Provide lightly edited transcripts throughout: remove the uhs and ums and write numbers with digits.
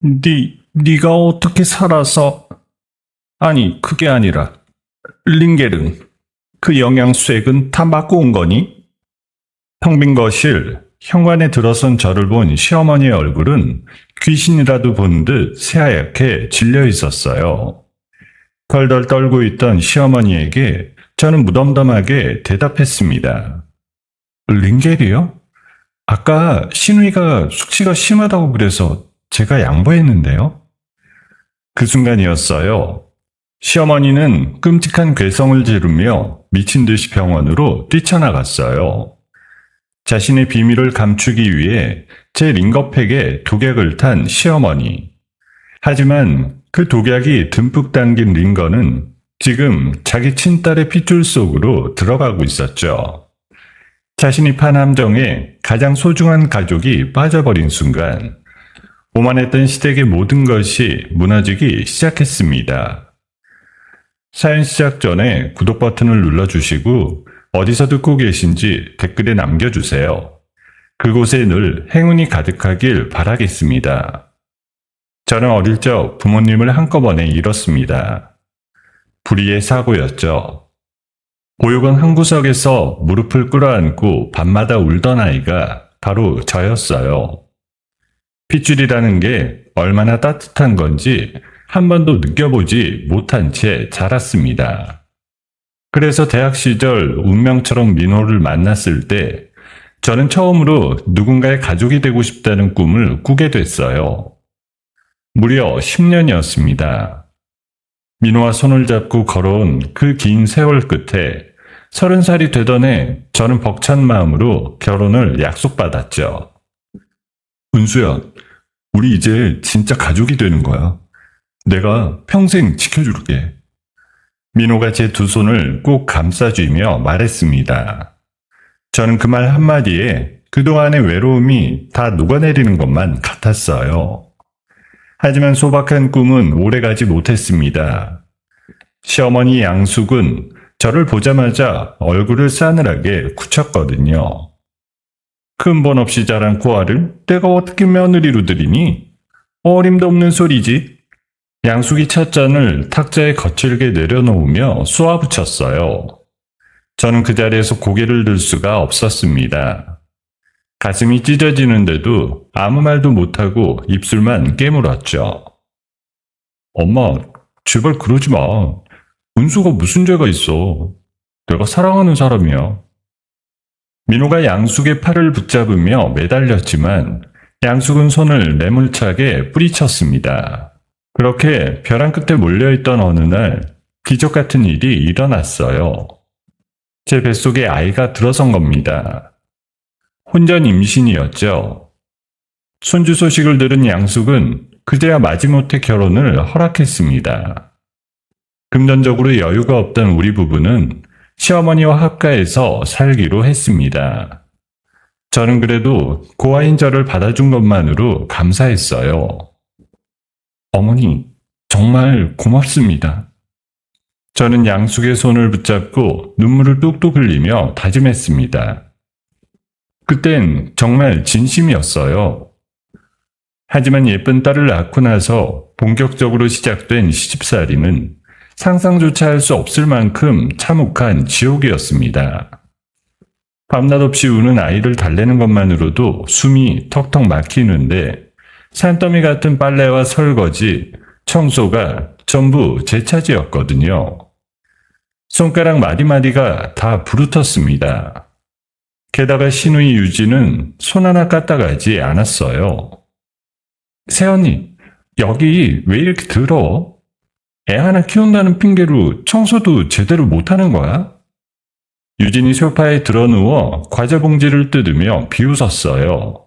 네가 어떻게 살아서? 아니, 그게 아니라, 링게른, 그 영양수액은 다 맞고 온 거니? 텅 빈 거실, 현관에 들어선 저를 본 시어머니의 얼굴은 귀신이라도 본 듯 새하얗게 질려 있었어요. 덜덜 떨고 있던 시어머니에게 저는 무덤덤하게 대답했습니다. 링겔이요? 아까 신우이가 숙취가 심하다고 그래서 제가 양보했는데요. 그 순간이었어요. 시어머니는 끔찍한 괴성을 지르며 미친 듯이 병원으로 뛰쳐나갔어요. 자신의 비밀을 감추기 위해 제 링거팩에 독약을 탄 시어머니. 하지만 그 독약이 듬뿍 담긴 링거는 지금 자기 친딸의 핏줄 속으로 들어가고 있었죠. 자신이 판 함정에 가장 소중한 가족이 빠져버린 순간 오만했던 시댁의 모든 것이 무너지기 시작했습니다. 사연 시작 전에 구독 버튼을 눌러주시고 어디서 듣고 계신지 댓글에 남겨주세요. 그곳에 늘 행운이 가득하길 바라겠습니다. 저는 어릴 적 부모님을 한꺼번에 잃었습니다. 불의의 사고였죠. 보육원 한 구석에서 무릎을 꿇어안고 밤마다 울던 아이가 바로 저였어요. 핏줄이라는 게 얼마나 따뜻한 건지 한 번도 느껴보지 못한 채 자랐습니다. 그래서 대학 시절 운명처럼 민호를 만났을 때 저는 처음으로 누군가의 가족이 되고 싶다는 꿈을 꾸게 됐어요. 무려 10년이었습니다. 민호와 손을 잡고 걸어온 그 긴 세월 끝에 30살이 되던 해 저는 벅찬 마음으로 결혼을 약속받았죠. 은수야, 우리 이제 진짜 가족이 되는 거야. 내가 평생 지켜줄게. 민호가 제 두 손을 꼭 감싸주며 말했습니다. 저는 그 말 한마디에 그동안의 외로움이 다 녹아내리는 것만 같았어요. 하지만 소박한 꿈은 오래가지 못했습니다. 시어머니 양숙은 저를 보자마자 얼굴을 싸늘하게 굳혔거든요. 근본 없이 자란 고아를 내가 어떻게 며느리로 들이니? 어림도 없는 소리지. 양숙이 첫 잔을 탁자에 거칠게 내려놓으며 쏘아붙였어요. 저는 그 자리에서 고개를 들 수가 없었습니다. 가슴이 찢어지는데도 아무 말도 못하고 입술만 깨물었죠. 엄마, 제발 그러지 마. 은수가 무슨 죄가 있어. 내가 사랑하는 사람이야. 민호가 양숙의 팔을 붙잡으며 매달렸지만 양숙은 손을 매몰차게 뿌리쳤습니다. 그렇게 벼랑 끝에 몰려있던 어느 날 기적 같은 일이 일어났어요. 제 뱃속에 아이가 들어선 겁니다. 혼전 임신이었죠. 손주 소식을 들은 양숙은 그제야 마지못해 결혼을 허락했습니다. 금전적으로 여유가 없던 우리 부부는 시어머니와 합가해서 살기로 했습니다. 저는 그래도 고아인 저를 받아준 것만으로 감사했어요. 어머니, 정말 고맙습니다. 저는 양숙의 손을 붙잡고 눈물을 뚝뚝 흘리며 다짐했습니다. 그땐 정말 진심이었어요. 하지만 예쁜 딸을 낳고 나서 본격적으로 시작된 시집살이는 상상조차 할 수 없을 만큼 참혹한 지옥이었습니다. 밤낮 없이 우는 아이를 달래는 것만으로도 숨이 턱턱 막히는데 산더미 같은 빨래와 설거지, 청소가 전부 제 차지였거든요. 손가락 마디마디가 다 부르텄습니다. 게다가 시누이 유지는 손 하나 까딱하지 않았어요. 새언니, 여기 왜 이렇게 더러워? 애 하나 키운다는 핑계로 청소도 제대로 못하는 거야? 유진이 소파에 드러누워 과자 봉지를 뜯으며 비웃었어요.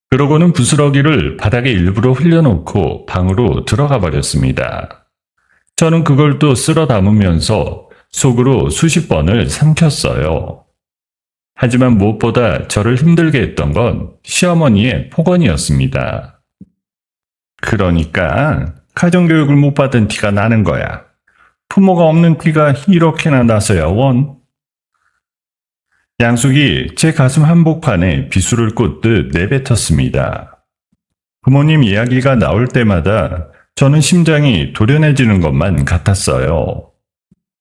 그러고는 부스러기를 바닥에 일부러 흘려놓고 방으로 들어가 버렸습니다. 저는 그걸 또 쓸어 담으면서 속으로 수십 번을 삼켰어요. 하지만 무엇보다 저를 힘들게 했던 건 시어머니의 폭언이었습니다. 그러니까 가정교육을 못 받은 티가 나는 거야. 부모가 없는 티가 이렇게나 나서야 원. 양숙이 제 가슴 한복판에 비수를 꽂듯 내뱉었습니다. 부모님 이야기가 나올 때마다 저는 심장이 도련해지는 것만 같았어요.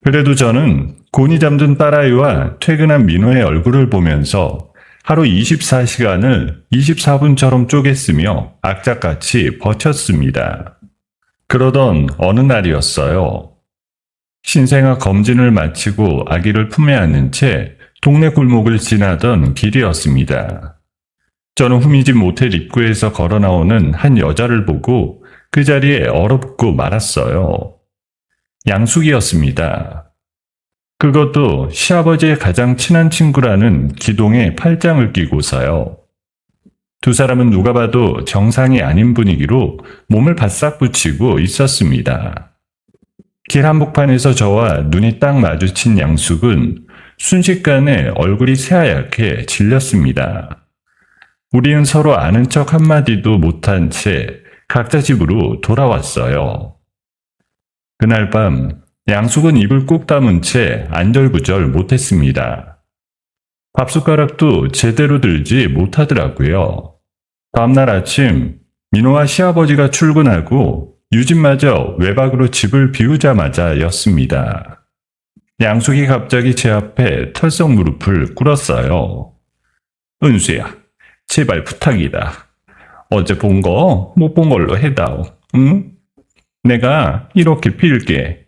그래도 저는 곤히 잠든 딸아이와 퇴근한 민호의 얼굴을 보면서 하루 24시간을 24분처럼 쪼갰으며 악착같이 버텼습니다. 그러던 어느 날이었어요. 신생아 검진을 마치고 아기를 품에 안은 채 동네 골목을 지나던 길이었습니다. 저는 후미집 모텔 입구에서 걸어 나오는 한 여자를 보고 그 자리에 얼어붙고 말았어요. 양숙이었습니다. 그것도 시아버지의 가장 친한 친구라는 기동에 팔짱을 끼고서요. 두 사람은 누가 봐도 정상이 아닌 분위기로 몸을 바싹 붙이고 있었습니다. 길 한복판에서 저와 눈이 딱 마주친 양숙은 순식간에 얼굴이 새하얗게 질렸습니다. 우리는 서로 아는 척 한마디도 못한 채 각자 집으로 돌아왔어요. 그날 밤 양숙은 입을 꾹 다문 채 안절부절 못했습니다. 밥숟가락도 제대로 들지 못하더라고요. 다음날 아침 민호와 시아버지가 출근하고 유진마저 외박으로 집을 비우자마자였습니다. 양숙이 갑자기 제 앞에 털썩 무릎을 꿇었어요. 은수야, 제발 부탁이다. 어제 본 거 못 본 걸로 해다오. 응? 내가 이렇게 빌게.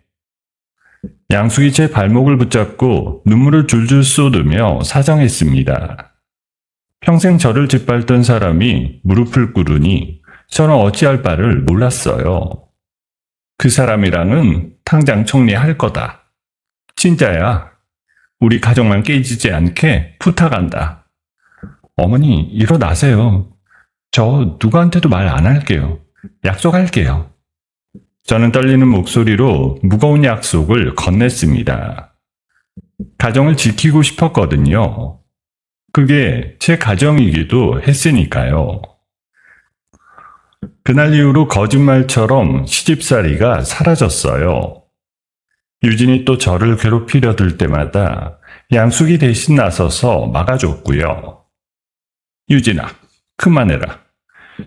양숙이 제 발목을 붙잡고 눈물을 줄줄 쏟으며 사정했습니다. 평생 저를 짓밟던 사람이 무릎을 꿇으니 저는 어찌할 바를 몰랐어요. 그 사람이랑은 당장 정리할 거다. 진짜야. 우리 가정만 깨지지 않게 부탁한다. 어머니, 일어나세요. 저 누구한테도 말 안 할게요. 약속할게요. 저는 떨리는 목소리로 무거운 약속을 건넸습니다. 가정을 지키고 싶었거든요. 그게 제 가정이기도 했으니까요. 그날 이후로 거짓말처럼 시집살이가 사라졌어요. 유진이 또 저를 괴롭히려 들 때마다 양숙이 대신 나서서 막아줬고요. 유진아, 그만해라.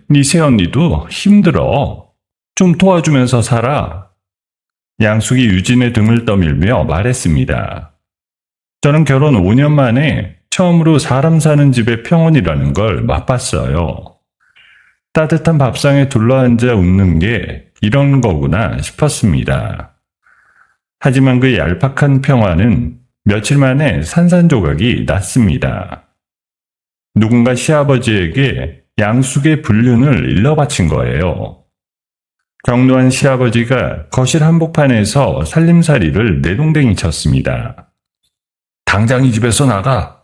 네 새언니도 힘들어. 좀 도와주면서 살아. 양숙이 유진의 등을 떠밀며 말했습니다. 저는 결혼 5년 만에 처음으로 사람 사는 집의 평온이라는 걸 맛봤어요. 따뜻한 밥상에 둘러앉아 웃는 게 이런 거구나 싶었습니다. 하지만 그 얄팍한 평화는 며칠 만에 산산조각이 났습니다. 누군가 시아버지에게 양숙의 불륜을 일러바친 거예요. 경로한 시아버지가 거실 한복판에서 살림살이를 내동댕이 쳤습니다. 당장 이 집에서 나가.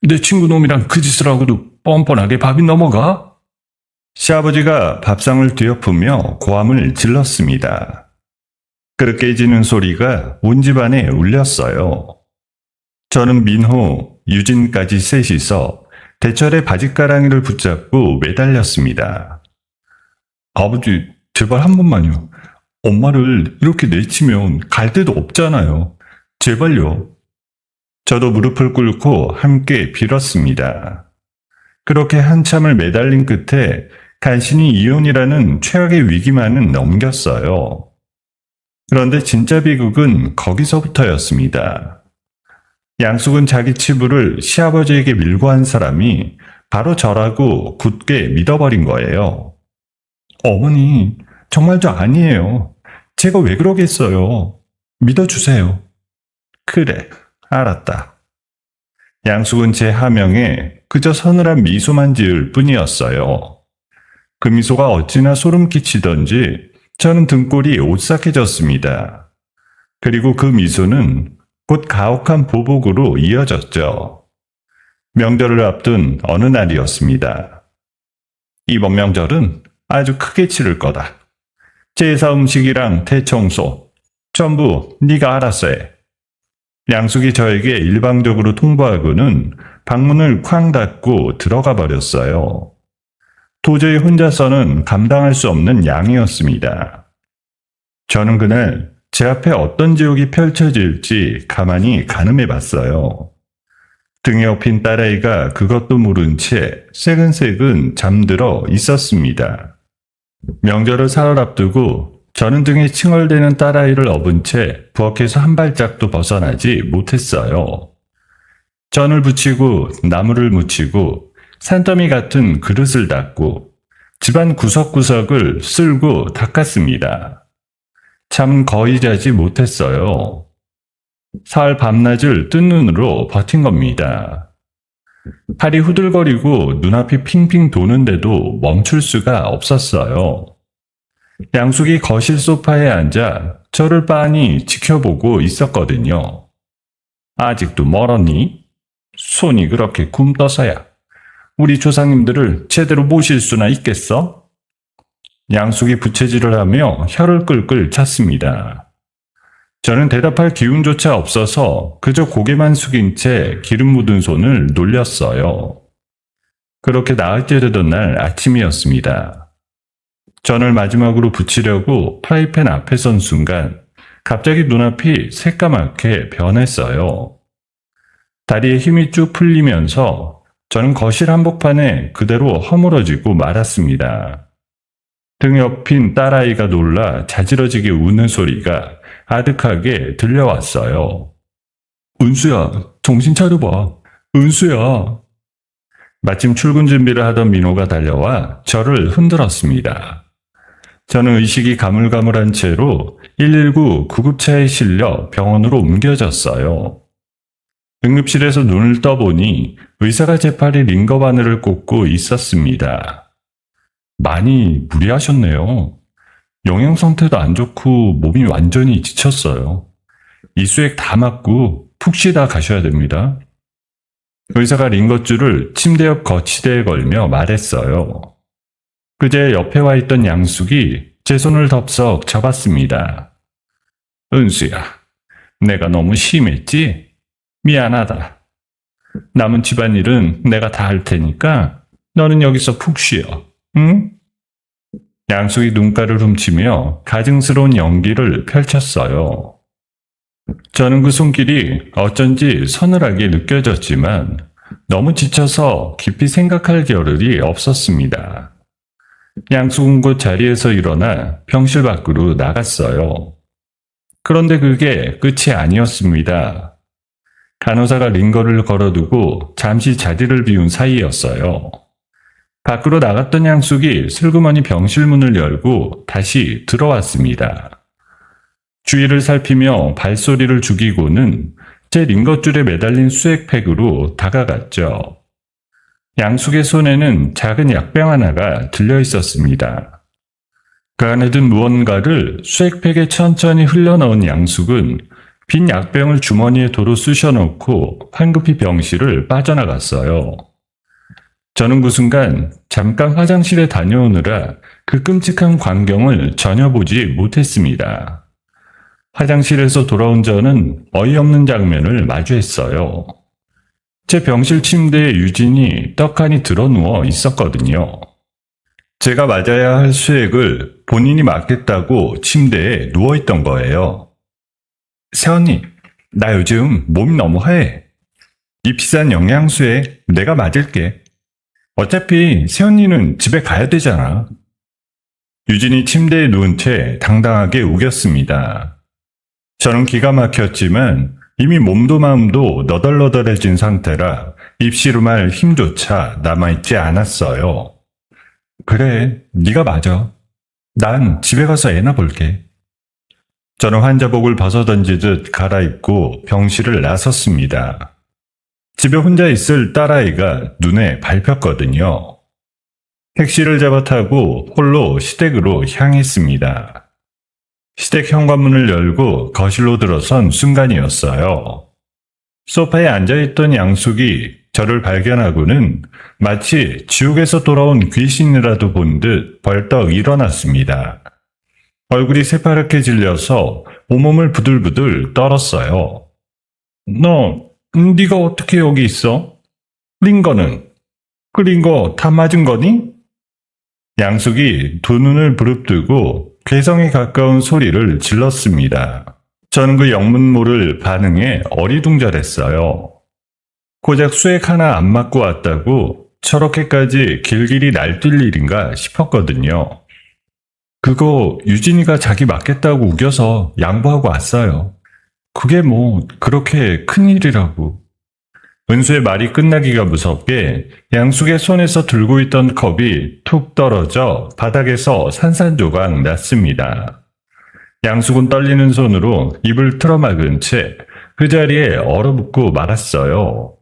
내 친구 놈이랑 그 짓을 하고도 뻔뻔하게 밥이 넘어가? 시아버지가 밥상을 뒤엎으며 고함을 질렀습니다. 그릇 깨지는 소리가 온 집안에 울렸어요. 저는 민호, 유진까지 셋이서 대철의 바짓가랑이를 붙잡고 매달렸습니다. 아버지, 제발 한 번만요. 엄마를 이렇게 내치면 갈 데도 없잖아요. 제발요. 저도 무릎을 꿇고 함께 빌었습니다. 그렇게 한참을 매달린 끝에 간신히 이혼이라는 최악의 위기만은 넘겼어요. 그런데 진짜 비극은 거기서부터였습니다. 양숙은 자기 치부를 시아버지에게 밀고 한 사람이 바로 저라고 굳게 믿어버린 거예요. 어머니, 정말 저 아니에요. 제가 왜 그러겠어요. 믿어주세요. 그래, 알았다. 양숙은 제 하명에 그저 서늘한 미소만 지을 뿐이었어요. 그 미소가 어찌나 소름 끼치던지 저는 등골이 오싹해졌습니다. 그리고 그 미소는 곧 가혹한 보복으로 이어졌죠. 명절을 앞둔 어느 날이었습니다. 이번 명절은 아주 크게 치를 거다. 제사 음식이랑 대청소 전부 네가 알아서 해. 양숙이 저에게 일방적으로 통보하고는 방문을 쾅 닫고 들어가 버렸어요. 도저히 혼자서는 감당할 수 없는 양이었습니다. 저는 그날 제 앞에 어떤 지옥이 펼쳐질지 가만히 가늠해 봤어요. 등에 업힌 딸아이가 그것도 모른 채 새근새근 잠들어 있었습니다. 명절을 사흘 앞두고 저는 등에 칭얼대는 딸아이를 업은 채 부엌에서 한 발짝도 벗어나지 못했어요. 전을 부치고 나무를 묻히고 산더미 같은 그릇을 닦고 집안 구석구석을 쓸고 닦았습니다. 잠은 거의 자지 못했어요. 사흘 밤낮을 뜬 눈으로 버틴 겁니다. 팔이 후들거리고 눈앞이 핑핑 도는데도 멈출 수가 없었어요. 양숙이 거실 소파에 앉아 저를 빤히 지켜보고 있었거든요. 아직도 멀었니? 손이 그렇게 굼떠서야 우리 조상님들을 제대로 모실 수나 있겠어? 양숙이 부채질을 하며 혀를 끌끌 찼습니다. 저는 대답할 기운조차 없어서 그저 고개만 숙인 채 기름 묻은 손을 놀렸어요. 그렇게 나흘째 되던 날 아침이었습니다. 전을 마지막으로 붙이려고 프라이팬 앞에 선 순간 갑자기 눈앞이 새까맣게 변했어요. 다리에 힘이 쭉 풀리면서 저는 거실 한복판에 그대로 허물어지고 말았습니다. 등 옆인 딸아이가 놀라 자지러지게 우는 소리가 아득하게 들려왔어요. 은수야, 정신 차려봐. 은수야. 마침 출근 준비를 하던 민호가 달려와 저를 흔들었습니다. 저는 의식이 가물가물한 채로 119 구급차에 실려 병원으로 옮겨졌어요. 응급실에서 눈을 떠보니 의사가 제 팔에 링거 바늘을 꽂고 있었습니다. 많이 무리하셨네요. 영양 상태도 안 좋고 몸이 완전히 지쳤어요. 이 수액 다 맞고 푹 쉬다 가셔야 됩니다. 의사가 링거줄을 침대 옆 거치대에 걸며 말했어요. 그제 옆에 와 있던 양숙이 제 손을 덥석 잡았습니다. 은수야, 내가 너무 심했지? 미안하다. 남은 집안일은 내가 다 할 테니까 너는 여기서 푹 쉬어. 응? 양숙이 눈가를 훔치며 가증스러운 연기를 펼쳤어요. 저는 그 손길이 어쩐지 서늘하게 느껴졌지만 너무 지쳐서 깊이 생각할 겨를이 없었습니다. 양숙은 곧 자리에서 일어나 병실 밖으로 나갔어요. 그런데 그게 끝이 아니었습니다. 간호사가 링거를 걸어두고 잠시 자리를 비운 사이였어요. 밖으로 나갔던 양숙이 슬그머니 병실 문을 열고 다시 들어왔습니다. 주위를 살피며 발소리를 죽이고는 제 링거줄에 매달린 수액팩으로 다가갔죠. 양숙의 손에는 작은 약병 하나가 들려 있었습니다. 그 안에 든 무언가를 수액팩에 천천히 흘려넣은 양숙은 빈 약병을 주머니에 도로 쑤셔넣고 황급히 병실을 빠져나갔어요. 저는 그 순간 잠깐 화장실에 다녀오느라 그 끔찍한 광경을 전혀 보지 못했습니다. 화장실에서 돌아온 저는 어이없는 장면을 마주했어요. 제 병실 침대에 유진이 떡하니 드러누워 있었거든요. 제가 맞아야 할 수액을 본인이 맞겠다고 침대에 누워있던 거예요. 새언니, 나 요즘 몸이 너무 하해. 이 비싼 영양수액 내가 맞을게. 어차피 새언니는 집에 가야 되잖아. 유진이 침대에 누운 채 당당하게 우겼습니다. 저는 기가 막혔지만 이미 몸도 마음도 너덜너덜해진 상태라 입씨름할 힘조차 남아있지 않았어요. 그래, 네가 맞아. 난 집에 가서 애나 볼게. 저는 환자복을 벗어던지듯 갈아입고 병실을 나섰습니다. 집에 혼자 있을 딸아이가 눈에 밟혔거든요. 택시를 잡아 타고 홀로 시댁으로 향했습니다. 시댁 현관문을 열고 거실로 들어선 순간이었어요. 소파에 앉아있던 양숙이 저를 발견하고는 마치 지옥에서 돌아온 귀신이라도 본 듯 벌떡 일어났습니다. 얼굴이 새파랗게 질려서 온몸을 부들부들 떨었어요. 네가 어떻게 여기 있어? 링거는? 그 링거 다 맞은 거니? 양숙이 두 눈을 부릅뜨고 괴성에 가까운 소리를 질렀습니다. 저는 그 영문 모를 반응에 어리둥절했어요. 고작 수액 하나 안 맞고 왔다고 저렇게까지 길길이 날뛸 일인가 싶었거든요. 그거 유진이가 자기 맞겠다고 우겨서 양보하고 왔어요. 그게 뭐 그렇게 큰일이라고. 은수의 말이 끝나기가 무섭게 양숙의 손에서 들고 있던 컵이 툭 떨어져 바닥에서 산산조각 났습니다. 양숙은 떨리는 손으로 입을 틀어막은 채 그 자리에 얼어붙고 말았어요.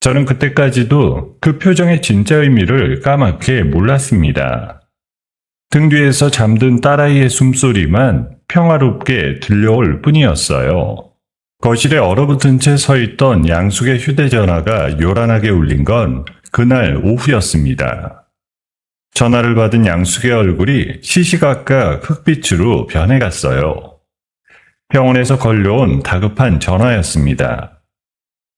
저는 그때까지도 그 표정의 진짜 의미를 까맣게 몰랐습니다. 등 뒤에서 잠든 딸아이의 숨소리만 평화롭게 들려올 뿐이었어요. 거실에 얼어붙은 채 서 있던 양숙의 휴대전화가 요란하게 울린 건 그날 오후였습니다. 전화를 받은 양숙의 얼굴이 시시각각 흑빛으로 변해갔어요. 병원에서 걸려온 다급한 전화였습니다.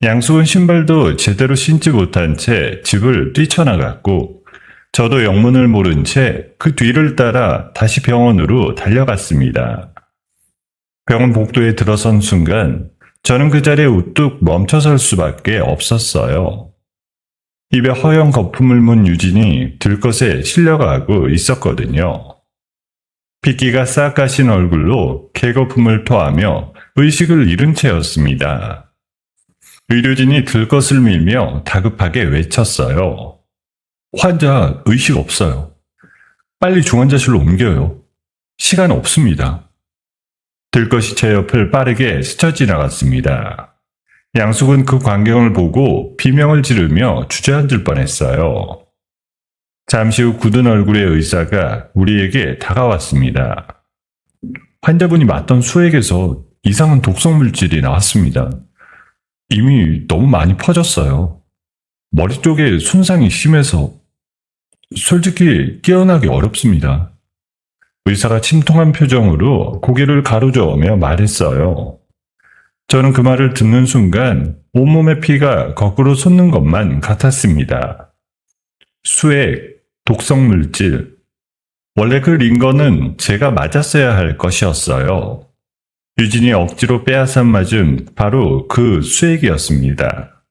양숙은 신발도 제대로 신지 못한 채 집을 뛰쳐나갔고 저도 영문을 모른 채 그 뒤를 따라 다시 병원으로 달려갔습니다. 병원 복도에 들어선 순간 저는 그 자리에 우뚝 멈춰설 수밖에 없었어요. 입에 허연 거품을 문 유진이 들것에 실려가고 있었거든요. 핏기가 싹 가신 얼굴로 개거품을 토하며 의식을 잃은 채였습니다. 의료진이 들것을 밀며 다급하게 외쳤어요. 환자 의식 없어요. 빨리 중환자실로 옮겨요. 시간 없습니다. 들것이 제 옆을 빠르게 스쳐 지나갔습니다. 양숙은 그 광경을 보고 비명을 지르며 주저앉을 뻔했어요. 잠시 후 굳은 얼굴의 의사가 우리에게 다가왔습니다. 환자분이 맞던 수액에서 이상한 독성 물질이 나왔습니다. 이미 너무 많이 퍼졌어요. 머리 쪽에 손상이 심해서 솔직히 깨어나기 어렵습니다. 의사가 침통한 표정으로 고개를 가로저으며 말했어요. 저는 그 말을 듣는 순간 온몸의 피가 거꾸로 솟는 것만 같았습니다. 수액, 독성 물질. 원래 그 링거는 제가 맞았어야 할 것이었어요. 유진이 억지로 빼앗아 맞은 바로 그 수액이었습니다.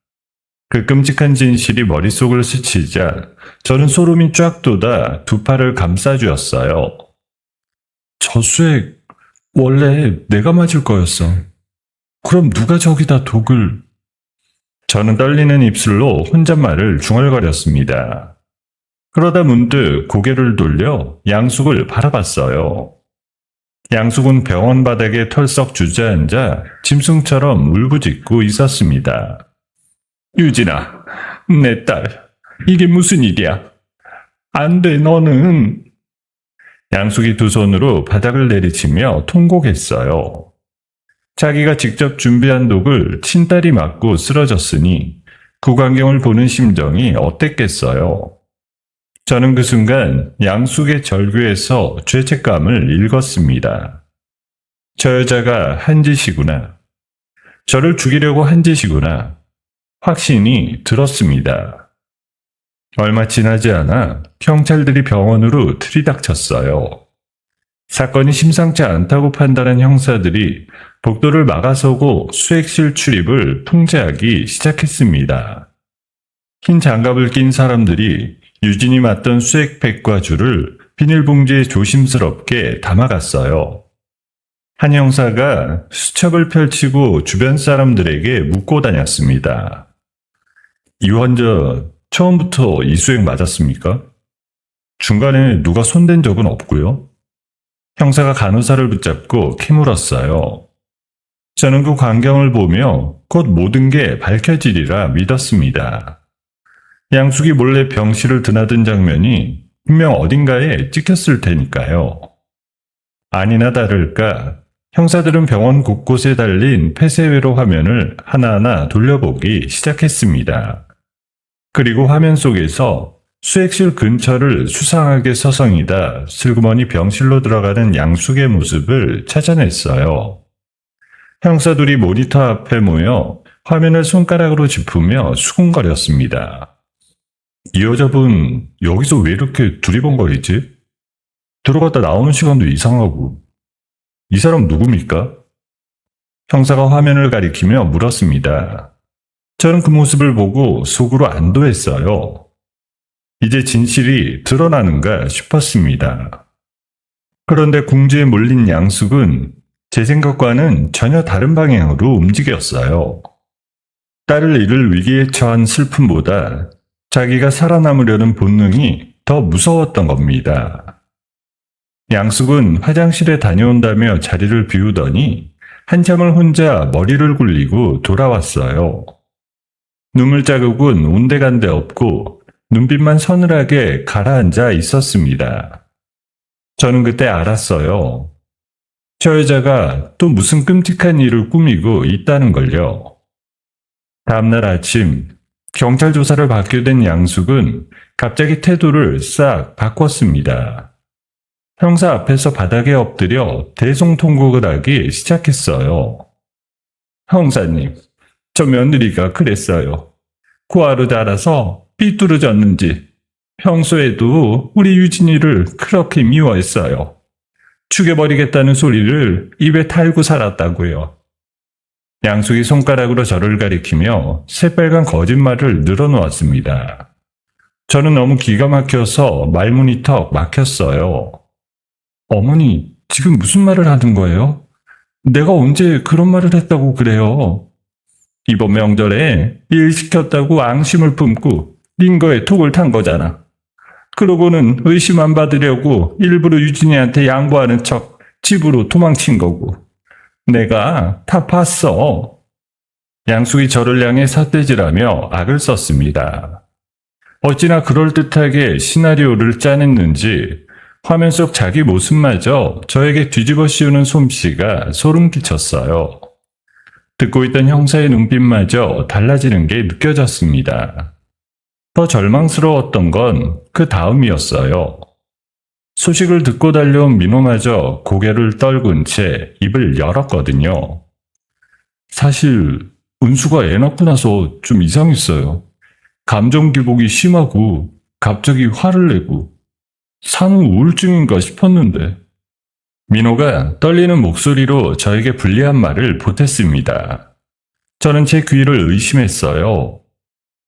그 끔찍한 진실이 머릿속을 스치자 저는 소름이 쫙 돋아 두 팔을 감싸쥐었어요. 저 수액 원래 내가 맞을 거였어. 그럼 누가 저기다 독을... 저는 떨리는 입술로 혼잣말을 중얼거렸습니다. 그러다 문득 고개를 돌려 양숙을 바라봤어요. 양숙은 병원 바닥에 털썩 주저앉아 짐승처럼 울부짖고 있었습니다. 유진아, 내 딸, 이게 무슨 일이야? 안 돼, 너는... 양숙이 두 손으로 바닥을 내리치며 통곡했어요. 자기가 직접 준비한 독을 친딸이 맞고 쓰러졌으니 그 광경을 보는 심정이 어땠겠어요. 저는 그 순간 양숙의 절규에서 죄책감을 읽었습니다. 저 여자가 한 짓이구나. 저를 죽이려고 한 짓이구나. 확신이 들었습니다. 얼마 지나지 않아 경찰들이 병원으로 들이닥쳤어요. 사건이 심상치 않다고 판단한 형사들이 복도를 막아서고 수액실 출입을 통제하기 시작했습니다. 흰 장갑을 낀 사람들이 유진이 맞던 수액팩과 줄을 비닐봉지에 조심스럽게 담아갔어요. 한 형사가 수첩을 펼치고 주변 사람들에게 묻고 다녔습니다. 이 환자 처음부터 이 수액 맞았습니까? 중간에 누가 손댄 적은 없고요. 형사가 간호사를 붙잡고 캐물었어요. 저는 그 광경을 보며 곧 모든 게 밝혀지리라 믿었습니다. 양숙이 몰래 병실을 드나든 장면이 분명 어딘가에 찍혔을 테니까요. 아니나 다를까 형사들은 병원 곳곳에 달린 폐쇄회로 화면을 하나하나 돌려보기 시작했습니다. 그리고 화면 속에서 수액실 근처를 수상하게 서성이다 슬그머니 병실로 들어가는 양숙의 모습을 찾아냈어요. 형사들이 모니터 앞에 모여 화면을 손가락으로 짚으며 수군거렸습니다. 이 여자분 여기서 왜 이렇게 두리번거리지? 들어갔다 나오는 시간도 이상하고. 이 사람 누굽니까? 형사가 화면을 가리키며 물었습니다. 저는 그 모습을 보고 속으로 안도했어요. 이제 진실이 드러나는가 싶었습니다. 그런데 궁지에 몰린 양숙은 제 생각과는 전혀 다른 방향으로 움직였어요. 딸을 잃을 위기에 처한 슬픔보다 자기가 살아남으려는 본능이 더 무서웠던 겁니다. 양숙은 화장실에 다녀온다며 자리를 비우더니 한참을 혼자 머리를 굴리고 돌아왔어요. 눈물 자국은 온데간데 없고 눈빛만 서늘하게 가라앉아 있었습니다. 저는 그때 알았어요. 저 여자가 또 무슨 끔찍한 일을 꾸미고 있다는 걸요. 다음날 아침 경찰 조사를 받게 된 양숙은 갑자기 태도를 싹 바꿨습니다. 형사 앞에서 바닥에 엎드려 대성통곡을 하기 시작했어요. 형사님, 저 며느리가 그랬어요. 구하로 자라서 삐뚤어졌는지 평소에도 우리 유진이를 그렇게 미워했어요. 죽여버리겠다는 소리를 입에 달고 살았다고요. 양숙이 손가락으로 저를 가리키며 새빨간 거짓말을 늘어놓았습니다. 저는 너무 기가 막혀서 말문이 턱 막혔어요. 어머니, 지금 무슨 말을 하는 거예요? 내가 언제 그런 말을 했다고 그래요? 이번 명절에 일 시켰다고 앙심을 품고 링거에 톡을 탄 거잖아. 그러고는 의심 안 받으려고 일부러 유진이한테 양보하는 척 집으로 도망친 거고. 내가 다 봤어. 양숙이 저를 향해 삿대질하며 악을 썼습니다. 어찌나 그럴듯하게 시나리오를 짜냈는지 화면 속 자기 모습마저 저에게 뒤집어 씌우는 솜씨가 소름 끼쳤어요. 듣고 있던 형사의 눈빛마저 달라지는 게 느껴졌습니다. 더 절망스러웠던 건 그 다음이었어요. 소식을 듣고 달려온 민호마저 고개를 떨군 채 입을 열었거든요. 사실 은수가 애 낳고 나서 좀 이상했어요. 감정 기복이 심하고 갑자기 화를 내고 산후 우울증인가 싶었는데. 민호가 떨리는 목소리로 저에게 불리한 말을 보탰습니다. 저는 제 귀를 의심했어요.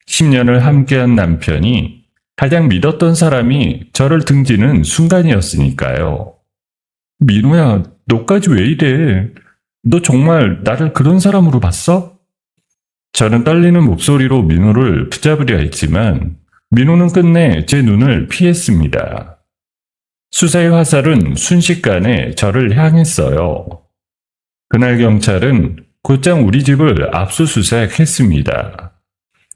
10년을 함께한 남편이 가장 믿었던 사람이 저를 등지는 순간이었으니까요. 민호야, 너까지 왜 이래? 너 정말 나를 그런 사람으로 봤어? 저는 떨리는 목소리로 민호를 붙잡으려 했지만 민호는 끝내 제 눈을 피했습니다. 수사의 화살은 순식간에 저를 향했어요. 그날 경찰은 곧장 우리 집을 압수수색했습니다.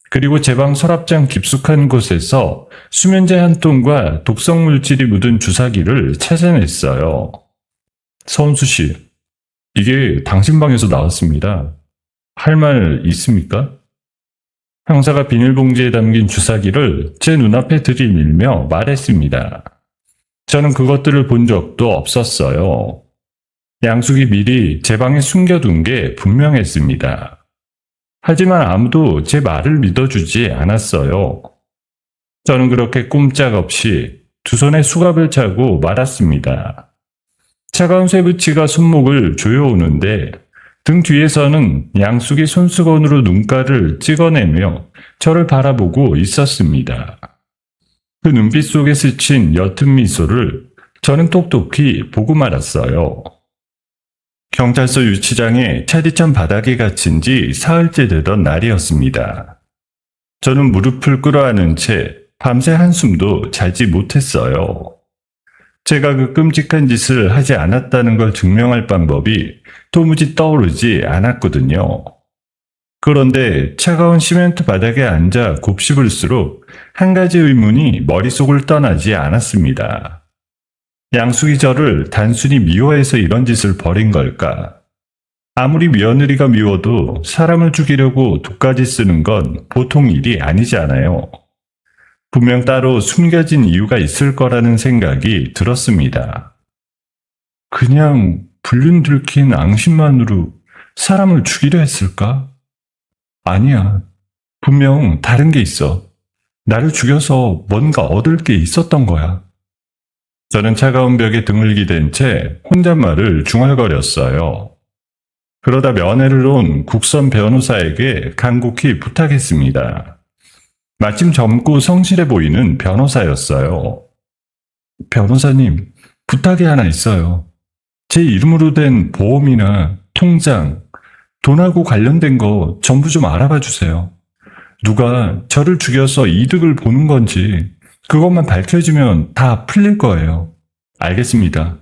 그리고 제 방 서랍장 깊숙한 곳에서 수면제 한 통과 독성 물질이 묻은 주사기를 찾아냈어요. 서은수 씨, 이게 당신 방에서 나왔습니다. 할 말 있습니까? 형사가 비닐봉지에 담긴 주사기를 제 눈앞에 들이밀며 말했습니다. 저는 그것들을 본 적도 없었어요. 양숙이 미리 제 방에 숨겨둔 게 분명했습니다. 하지만 아무도 제 말을 믿어주지 않았어요. 저는 그렇게 꼼짝없이 두 손에 수갑을 차고 말았습니다. 차가운 쇠붙이가 손목을 조여오는데 등 뒤에서는 양숙이 손수건으로 눈가를 찍어내며 저를 바라보고 있었습니다. 그 눈빛 속에 스친 옅은 미소를 저는 똑똑히 보고 말았어요. 경찰서 유치장에 차디찬 바닥에 갇힌 지 사흘째 되던 날이었습니다. 저는 무릎을 꿇어안은 채 밤새 한숨도 자지 못했어요. 제가 그 끔찍한 짓을 하지 않았다는 걸 증명할 방법이 도무지 떠오르지 않았거든요. 그런데 차가운 시멘트 바닥에 앉아 곱씹을수록 한 가지 의문이 머릿속을 떠나지 않았습니다. 양숙이 저를 단순히 미워해서 이런 짓을 벌인 걸까? 아무리 며느리가 미워도 사람을 죽이려고 독까지 쓰는 건 보통 일이 아니잖아요. 분명 따로 숨겨진 이유가 있을 거라는 생각이 들었습니다. 그냥 불륜 들킨 앙심만으로 사람을 죽이려 했을까? 아니야. 분명 다른 게 있어. 나를 죽여서 뭔가 얻을 게 있었던 거야. 저는 차가운 벽에 등을 기댄 채 혼잣말을 중얼거렸어요. 그러다 면회를 온 국선 변호사에게 간곡히 부탁했습니다. 마침 젊고 성실해 보이는 변호사였어요. 변호사님, 부탁이 하나 있어요. 제 이름으로 된 보험이나 통장, 돈하고 관련된 거 전부 좀 알아봐 주세요. 누가 저를 죽여서 이득을 보는 건지 그것만 밝혀지면 다 풀릴 거예요. 알겠습니다.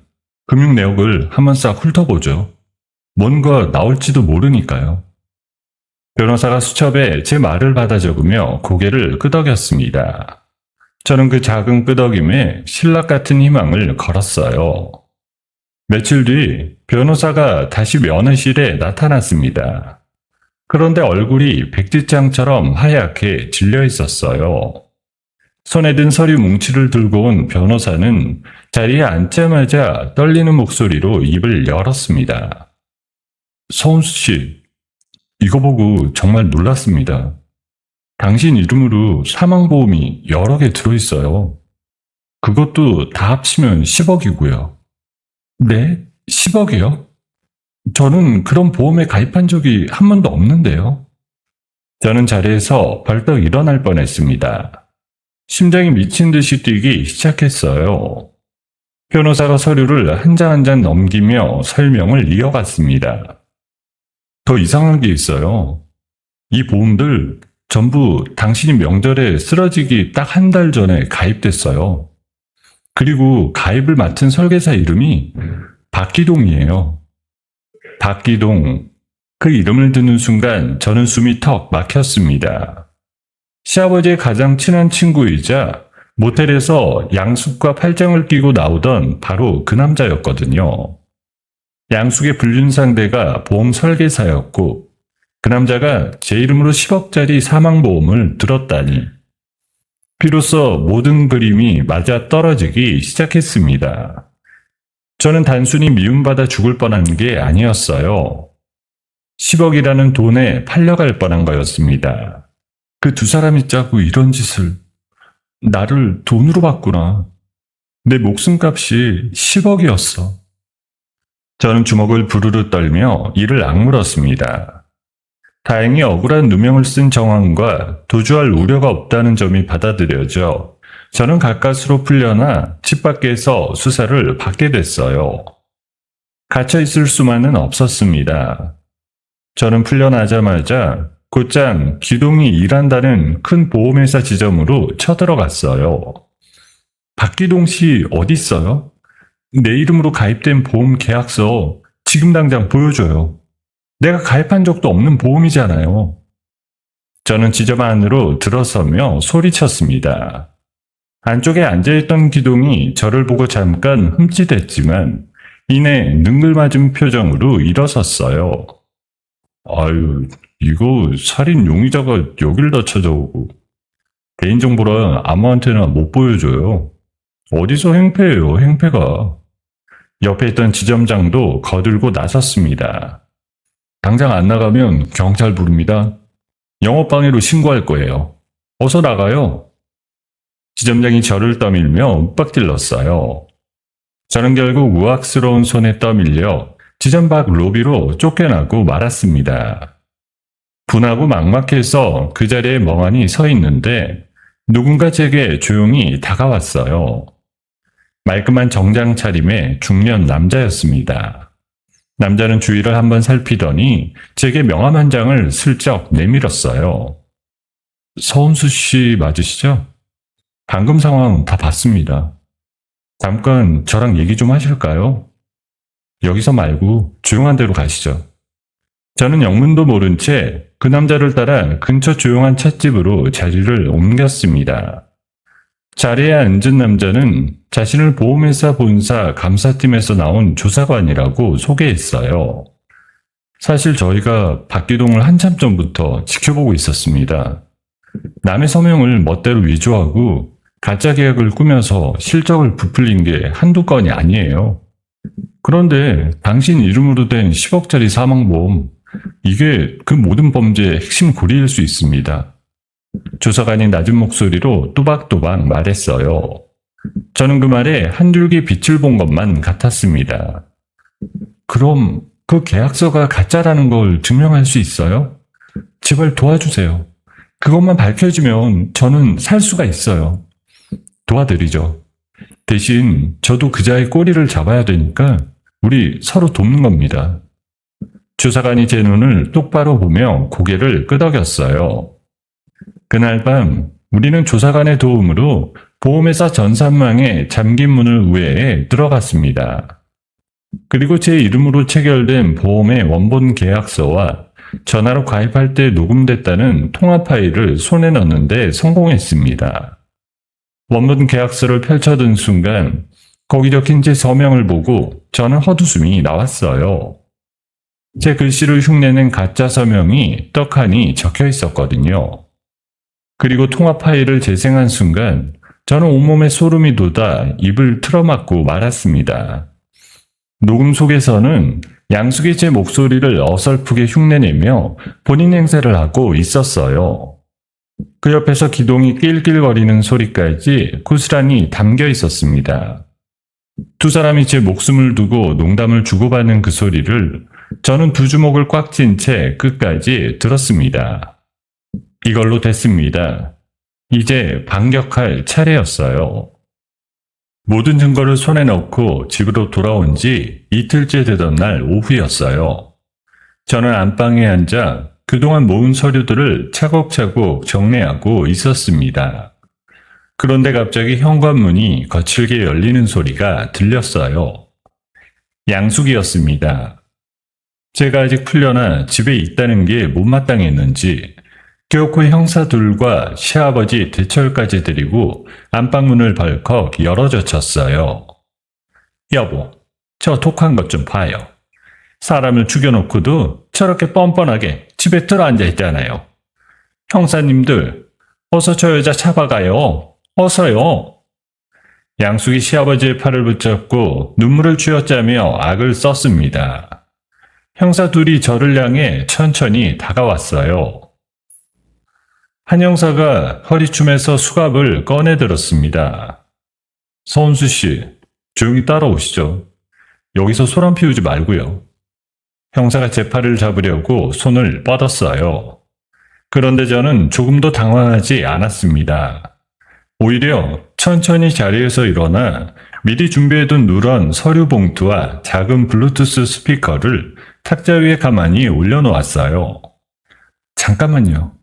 금융 내역을 한번 싹 훑어보죠. 뭔가 나올지도 모르니까요. 변호사가 수첩에 제 말을 받아 적으며 고개를 끄덕였습니다. 저는 그 작은 끄덕임에 신락 같은 희망을 걸었어요. 며칠 뒤 변호사가 다시 면회실에 나타났습니다. 그런데 얼굴이 백지장처럼 하얗게 질려 있었어요. 손에 든 서류 뭉치를 들고 온 변호사는 자리에 앉자마자 떨리는 목소리로 입을 열었습니다. 서은수 씨, 이거 보고 정말 놀랐습니다. 당신 이름으로 사망보험이 여러 개 들어있어요. 그것도 다 합치면 10억이고요. 네? 10억이요? 저는 그런 보험에 가입한 적이 한 번도 없는데요. 저는 자리에서 벌떡 일어날 뻔했습니다. 심장이 미친 듯이 뛰기 시작했어요. 변호사가 서류를 한 장 한 장 넘기며 설명을 이어갔습니다. 더 이상한 게 있어요. 이 보험들 전부 당신이 명절에 쓰러지기 딱 한 달 전에 가입됐어요. 그리고 가입을 맡은 설계사 이름이 박기동이에요. 박기동. 그 이름을 듣는 순간 저는 숨이 턱 막혔습니다. 시아버지의 가장 친한 친구이자 모텔에서 양숙과 팔짱을 끼고 나오던 바로 그 남자였거든요. 양숙의 불륜 상대가 보험 설계사였고 그 남자가 제 이름으로 10억짜리 사망보험을 들었다니. 비로소 모든 그림이 맞아 떨어지기 시작했습니다. 저는 단순히 미움받아 죽을 뻔한 게 아니었어요. 10억이라는 돈에 팔려갈 뻔한 거였습니다. 그 두 사람이 짜고 이런 짓을. 나를 돈으로 봤구나. 내 목숨값이 10억이었어. 저는 주먹을 부르르 떨며 이를 악물었습니다. 다행히 억울한 누명을 쓴 정황과 도주할 우려가 없다는 점이 받아들여져 저는 가까스로 풀려나 집 밖에서 수사를 받게 됐어요. 갇혀 있을 수만은 없었습니다. 저는 풀려나자마자 곧장 기동이 일한다는 큰 보험회사 지점으로 쳐들어갔어요. 박기동 씨 어디 있어요? 내 이름으로 가입된 보험 계약서 지금 당장 보여줘요. 내가 가입한 적도 없는 보험이잖아요. 저는 지점 안으로 들어서며 소리쳤습니다. 안쪽에 앉아있던 기동이 저를 보고 잠깐 흠칫했지만 이내 능글맞은 표정으로 일어섰어요. 아유, 이거 살인 용의자가 여길 다 찾아오고 개인정보라 아무한테나 못 보여줘요. 어디서 행패예요, 행패가. 옆에 있던 지점장도 거들고 나섰습니다. 당장 안 나가면 경찰 부릅니다. 영업방해로 신고할 거예요. 어서 나가요. 지점장이 저를 떠밀며 윽박질렀어요. 저는 결국 우악스러운 손에 떠밀려 지점 밖 로비로 쫓겨나고 말았습니다. 분하고 막막해서 그 자리에 멍하니 서 있는데 누군가 제게 조용히 다가왔어요. 말끔한 정장 차림의 중년 남자였습니다. 남자는 주위를 한번 살피더니 제게 명함 한 장을 슬쩍 내밀었어요. 서은수 씨 맞으시죠? 방금 상황 다 봤습니다. 잠깐 저랑 얘기 좀 하실까요? 여기서 말고 조용한 데로 가시죠. 저는 영문도 모른 채 그 남자를 따라 근처 조용한 찻집으로 자리를 옮겼습니다. 자리에 앉은 남자는 자신을 보험회사 본사 감사팀에서 나온 조사관이라고 소개했어요. 사실 저희가 박기동을 한참 전부터 지켜보고 있었습니다. 남의 서명을 멋대로 위조하고 가짜 계약을 꾸며서 실적을 부풀린 게 한두 건이 아니에요. 그런데 당신 이름으로 된 10억짜리 사망보험, 이게 그 모든 범죄의 핵심 고리일 수 있습니다. 조사관이 낮은 목소리로 또박또박 말했어요. 저는 그 말에 한 줄기 빛을 본 것만 같았습니다. 그럼 그 계약서가 가짜라는 걸 증명할 수 있어요? 제발 도와주세요. 그것만 밝혀지면 저는 살 수가 있어요. 도와드리죠. 대신 저도 그자의 꼬리를 잡아야 되니까 우리 서로 돕는 겁니다. 주사관이 제 눈을 똑바로 보며 고개를 끄덕였어요. 그날 밤 우리는 조사관의 도움으로 보험회사 전산망에 잠긴 문을 우회해 들어갔습니다. 그리고 제 이름으로 체결된 보험의 원본 계약서와 전화로 가입할 때 녹음됐다는 통화 파일을 손에 넣는데 성공했습니다. 원본 계약서를 펼쳐든 순간 거기 적힌 제 서명을 보고 저는 헛웃음이 나왔어요. 제 글씨를 흉내낸 가짜 서명이 떡하니 적혀 있었거든요. 그리고 통화 파일을 재생한 순간 저는 온몸에 소름이 돋아 입을 틀어막고 말았습니다. 녹음 속에서는 양숙이 제 목소리를 어설프게 흉내내며 본인 행세를 하고 있었어요. 그 옆에서 기동이 낄낄거리는 소리까지 고스란히 담겨 있었습니다. 두 사람이 제 목숨을 두고 농담을 주고받는 그 소리를 저는 두 주먹을 꽉 쥔 채 끝까지 들었습니다. 이걸로 됐습니다. 이제 반격할 차례였어요. 모든 증거를 손에 넣고 집으로 돌아온 지 이틀째 되던 날 오후였어요. 저는 안방에 앉아 그동안 모은 서류들을 차곡차곡 정리하고 있었습니다. 그런데 갑자기 현관문이 거칠게 열리는 소리가 들렸어요. 양숙이었습니다. 제가 아직 풀려나 집에 있다는 게 못마땅했는지 교코 형사 둘과 시아버지 대철까지 데리고 안방문을 벌컥 열어젖혔어요. 여보, 저 독한 것 좀 봐요. 사람을 죽여놓고도 저렇게 뻔뻔하게 집에 들어앉아 있잖아요. 형사님들, 어서 저 여자 잡아가요. 어서요. 양숙이 시아버지의 팔을 붙잡고 눈물을 쥐어짜며 악을 썼습니다. 형사 둘이 저를 향해 천천히 다가왔어요. 한 형사가 허리춤에서 수갑을 꺼내들었습니다. 서은수 씨, 조용히 따라오시죠. 여기서 소란 피우지 말고요. 형사가 제 팔을 잡으려고 손을 뻗었어요. 그런데 저는 조금도 당황하지 않았습니다. 오히려 천천히 자리에서 일어나 미리 준비해둔 누런 서류 봉투와 작은 블루투스 스피커를 탁자 위에 가만히 올려놓았어요. 잠깐만요.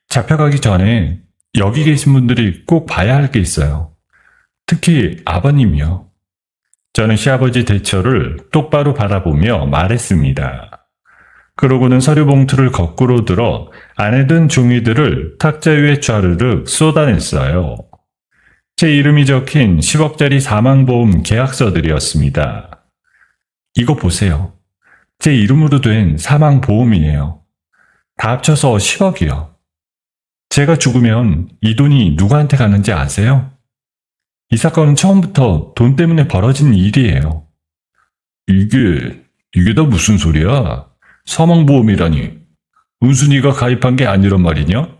잡혀가기 전에 여기 계신 분들이 꼭 봐야 할 게 있어요. 특히 아버님이요. 저는 시아버지 대처를 똑바로 바라보며 말했습니다. 그러고는 서류 봉투를 거꾸로 들어 안에 든 종이들을 탁자 위에 좌르륵 쏟아냈어요. 제 이름이 적힌 10억짜리 사망보험 계약서들이었습니다. 이거 보세요. 제 이름으로 된 사망보험이에요. 다 합쳐서 10억이요. 제가 죽으면 이 돈이 누구한테 가는지 아세요? 이 사건은 처음부터 돈 때문에 벌어진 일이에요. 이게 다 무슨 소리야? 사망보험이라니. 은순이가 가입한 게 아니란 말이냐?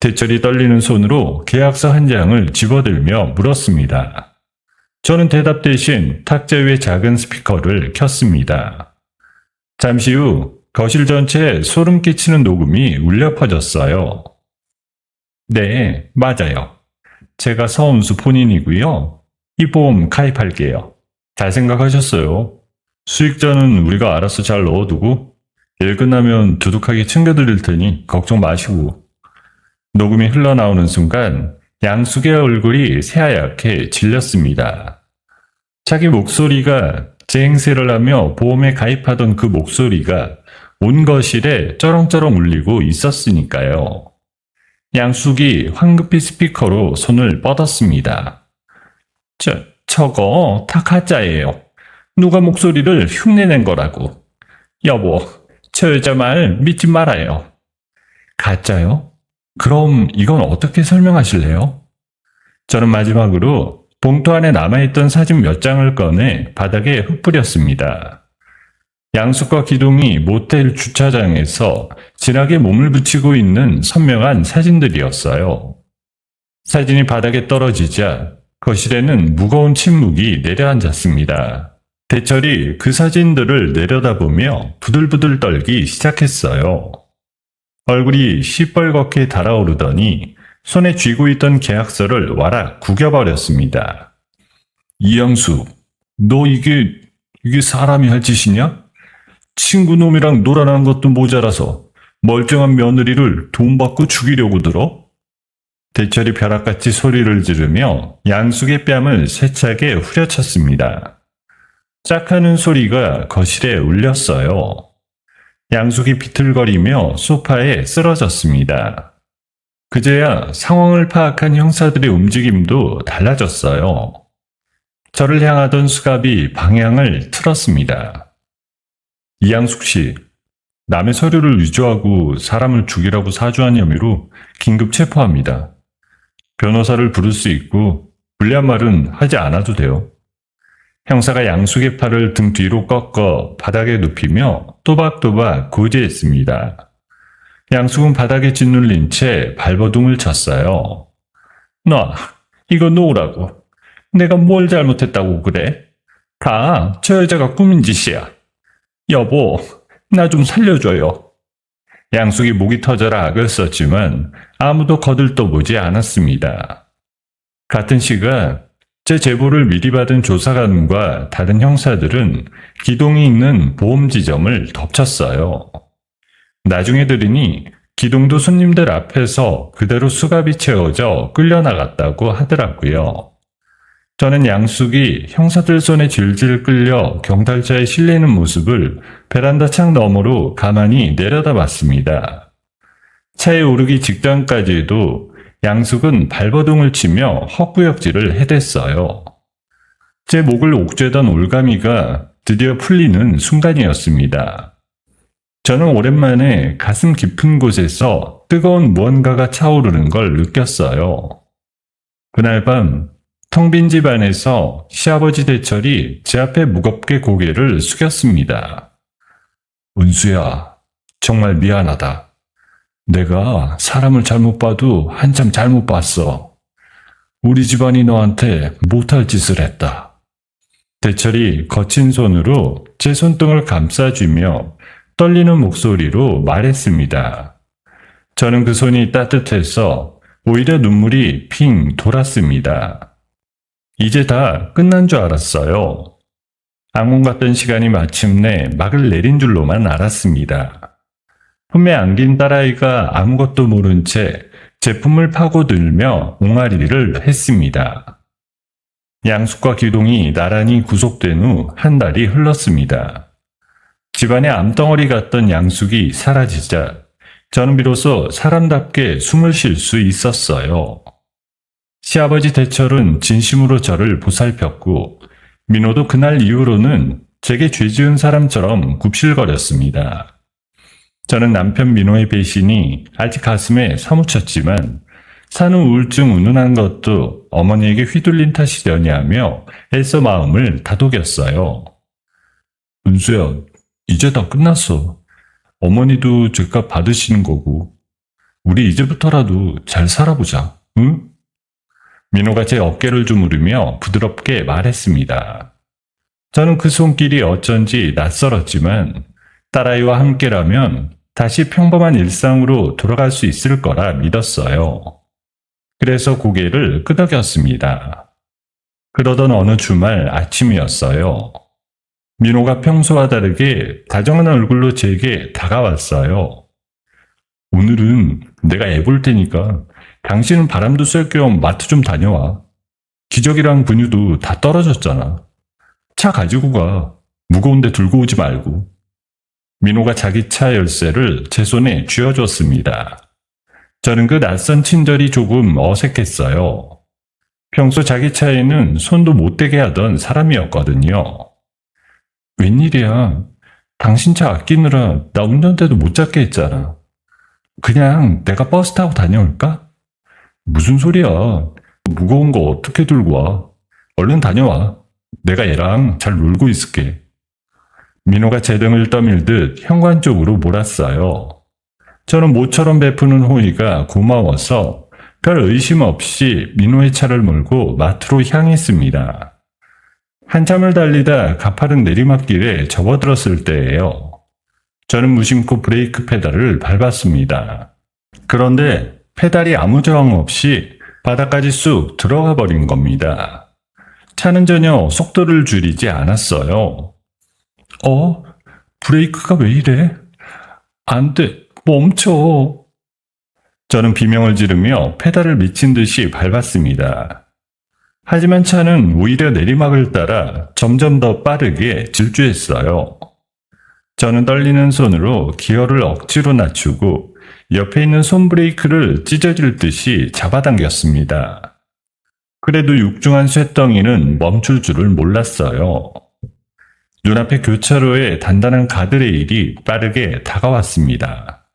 대철이 떨리는 손으로 계약서 한 장을 집어들며 물었습니다. 저는 대답 대신 탁자 위에 작은 스피커를 켰습니다. 잠시 후 거실 전체에 소름 끼치는 녹음이 울려 퍼졌어요. 네, 맞아요. 제가 서은수 본인이고요. 이 보험 가입할게요. 잘 생각하셨어요. 수익자는 우리가 알아서 잘 넣어두고 일 끝나면 두둑하게 챙겨드릴 테니 걱정 마시고. 녹음이 흘러나오는 순간 양숙의 얼굴이 새하얗게 질렸습니다. 자기 목소리가 제 행세를 하며 보험에 가입하던 그 목소리가 온 거실에 쩌렁쩌렁 울리고 있었으니까요. 양숙이 황급히 스피커로 손을 뻗었습니다. 저거 다 가짜예요. 누가 목소리를 흉내낸 거라고. 여보, 저 여자 말 믿지 말아요. 가짜요? 그럼 이건 어떻게 설명하실래요? 저는 마지막으로 봉투 안에 남아있던 사진 몇 장을 꺼내 바닥에 흩뿌렸습니다. 양숙과 기동이 모텔 주차장에서 진하게 몸을 붙이고 있는 선명한 사진들이었어요. 사진이 바닥에 떨어지자 거실에는 무거운 침묵이 내려앉았습니다. 대철이 그 사진들을 내려다보며 부들부들 떨기 시작했어요. 얼굴이 시뻘겋게 달아오르더니 손에 쥐고 있던 계약서를 와락 구겨버렸습니다. 이양수, 너 이게 사람이 할 짓이냐? 친구 놈이랑 놀아나는 것도 모자라서 멀쩡한 며느리를 돈 받고 죽이려고 들어? 대철이 벼락같이 소리를 지르며 양숙의 뺨을 세차게 후려쳤습니다. 짝하는 소리가 거실에 울렸어요. 양숙이 비틀거리며 소파에 쓰러졌습니다. 그제야 상황을 파악한 형사들의 움직임도 달라졌어요. 저를 향하던 수갑이 방향을 틀었습니다. 이양숙 씨, 남의 서류를 위조하고 사람을 죽이라고 사주한 혐의로 긴급 체포합니다. 변호사를 부를 수 있고 불리한 말은 하지 않아도 돼요. 형사가 양숙의 팔을 등 뒤로 꺾어 바닥에 눕히며 또박또박 고지했습니다. 양숙은 바닥에 짓눌린 채 발버둥을 쳤어요. 놔, 이거 놓으라고. 내가 뭘 잘못했다고 그래? 다 저 여자가 꾸민 짓이야. 여보, 나 좀 살려줘요. 양숙이 목이 터져라 악을 썼지만 아무도 거들떠보지 않았습니다. 같은 시각 제 제보를 미리 받은 조사관과 다른 형사들은 기동이 있는 보험 지점을 덮쳤어요. 나중에 들으니 기동도 손님들 앞에서 그대로 수갑이 채워져 끌려나갔다고 하더라고요. 저는 양숙이 형사들 손에 질질 끌려 경찰차에 실리는 모습을 베란다 창 너머로 가만히 내려다봤습니다. 차에 오르기 직전까지도 양숙은 발버둥을 치며 헛구역질을 해댔어요. 제 목을 옥죄던 올가미가 드디어 풀리는 순간이었습니다. 저는 오랜만에 가슴 깊은 곳에서 뜨거운 무언가가 차오르는 걸 느꼈어요. 그날 밤 텅 빈 집 안에서 시아버지 대철이 제 앞에 무겁게 고개를 숙였습니다. 은수야, 정말 미안하다. 내가 사람을 잘못 봐도 한참 잘못 봤어. 우리 집안이 너한테 못할 짓을 했다. 대철이 거친 손으로 제 손등을 감싸주며 떨리는 목소리로 말했습니다. 저는 그 손이 따뜻해서 오히려 눈물이 핑 돌았습니다. 이제 다 끝난 줄 알았어요. 악몽 같던 시간이 마침내 막을 내린 줄로만 알았습니다. 품에 안긴 딸아이가 아무것도 모른 채 제품을 파고들며 옹알이를 했습니다. 양숙과 기동이 나란히 구속된 후 한 달이 흘렀습니다. 집안에 암덩어리 같던 양숙이 사라지자 저는 비로소 사람답게 숨을 쉴 수 있었어요. 시아버지 대철은 진심으로 저를 보살폈고 민호도 그날 이후로는 제게 죄 지은 사람처럼 굽실거렸습니다. 저는 남편 민호의 배신이 아직 가슴에 사무쳤지만 산후 우울증 운운한 것도 어머니에게 휘둘린 탓이려니 하며 애써 마음을 다독였어요. 은수야, 이제 다 끝났어. 어머니도 죄값 받으시는 거고 우리 이제부터라도 잘 살아보자, 응? 민호가 제 어깨를 주무르며 부드럽게 말했습니다. 저는 그 손길이 어쩐지 낯설었지만 딸아이와 함께라면 다시 평범한 일상으로 돌아갈 수 있을 거라 믿었어요. 그래서 고개를 끄덕였습니다. 그러던 어느 주말 아침이었어요. 민호가 평소와 다르게 다정한 얼굴로 제게 다가왔어요. 오늘은 내가 애 볼 테니까 당신은 바람도 쐴 겸 마트 좀 다녀와. 기저귀랑 분유도 다 떨어졌잖아. 차 가지고 가. 무거운데 들고 오지 말고. 민호가 자기 차 열쇠를 제 손에 쥐어줬습니다. 저는 그 낯선 친절이 조금 어색했어요. 평소 자기 차에는 손도 못 대게 하던 사람이었거든요. 웬일이야. 당신 차 아끼느라 나 운전대도 못 잡게 했잖아. 그냥 내가 버스 타고 다녀올까? 무슨 소리야. 무거운 거 어떻게 들고 와. 얼른 다녀와. 내가 얘랑 잘 놀고 있을게. 민호가 제 등을 떠밀듯 현관 쪽으로 몰았어요. 저는 모처럼 베푸는 호의가 고마워서 별 의심 없이 민호의 차를 몰고 마트로 향했습니다. 한참을 달리다 가파른 내리막길에 접어들었을 때예요. 저는 무심코 브레이크 페달을 밟았습니다. 그런데 페달이 아무 저항 없이 바닥까지 쑥 들어가 버린 겁니다. 차는 전혀 속도를 줄이지 않았어요. 브레이크가 왜 이래? 안 돼, 멈춰. 저는 비명을 지르며 페달을 미친 듯이 밟았습니다. 하지만 차는 오히려 내리막을 따라 점점 더 빠르게 질주했어요. 저는 떨리는 손으로 기어를 억지로 낮추고 옆에 있는 손브레이크를 찢어질 듯이 잡아당겼습니다. 그래도 육중한 쇳덩이는 멈출 줄을 몰랐어요. 눈앞의 교차로에 단단한 가드레일이 빠르게 다가왔습니다.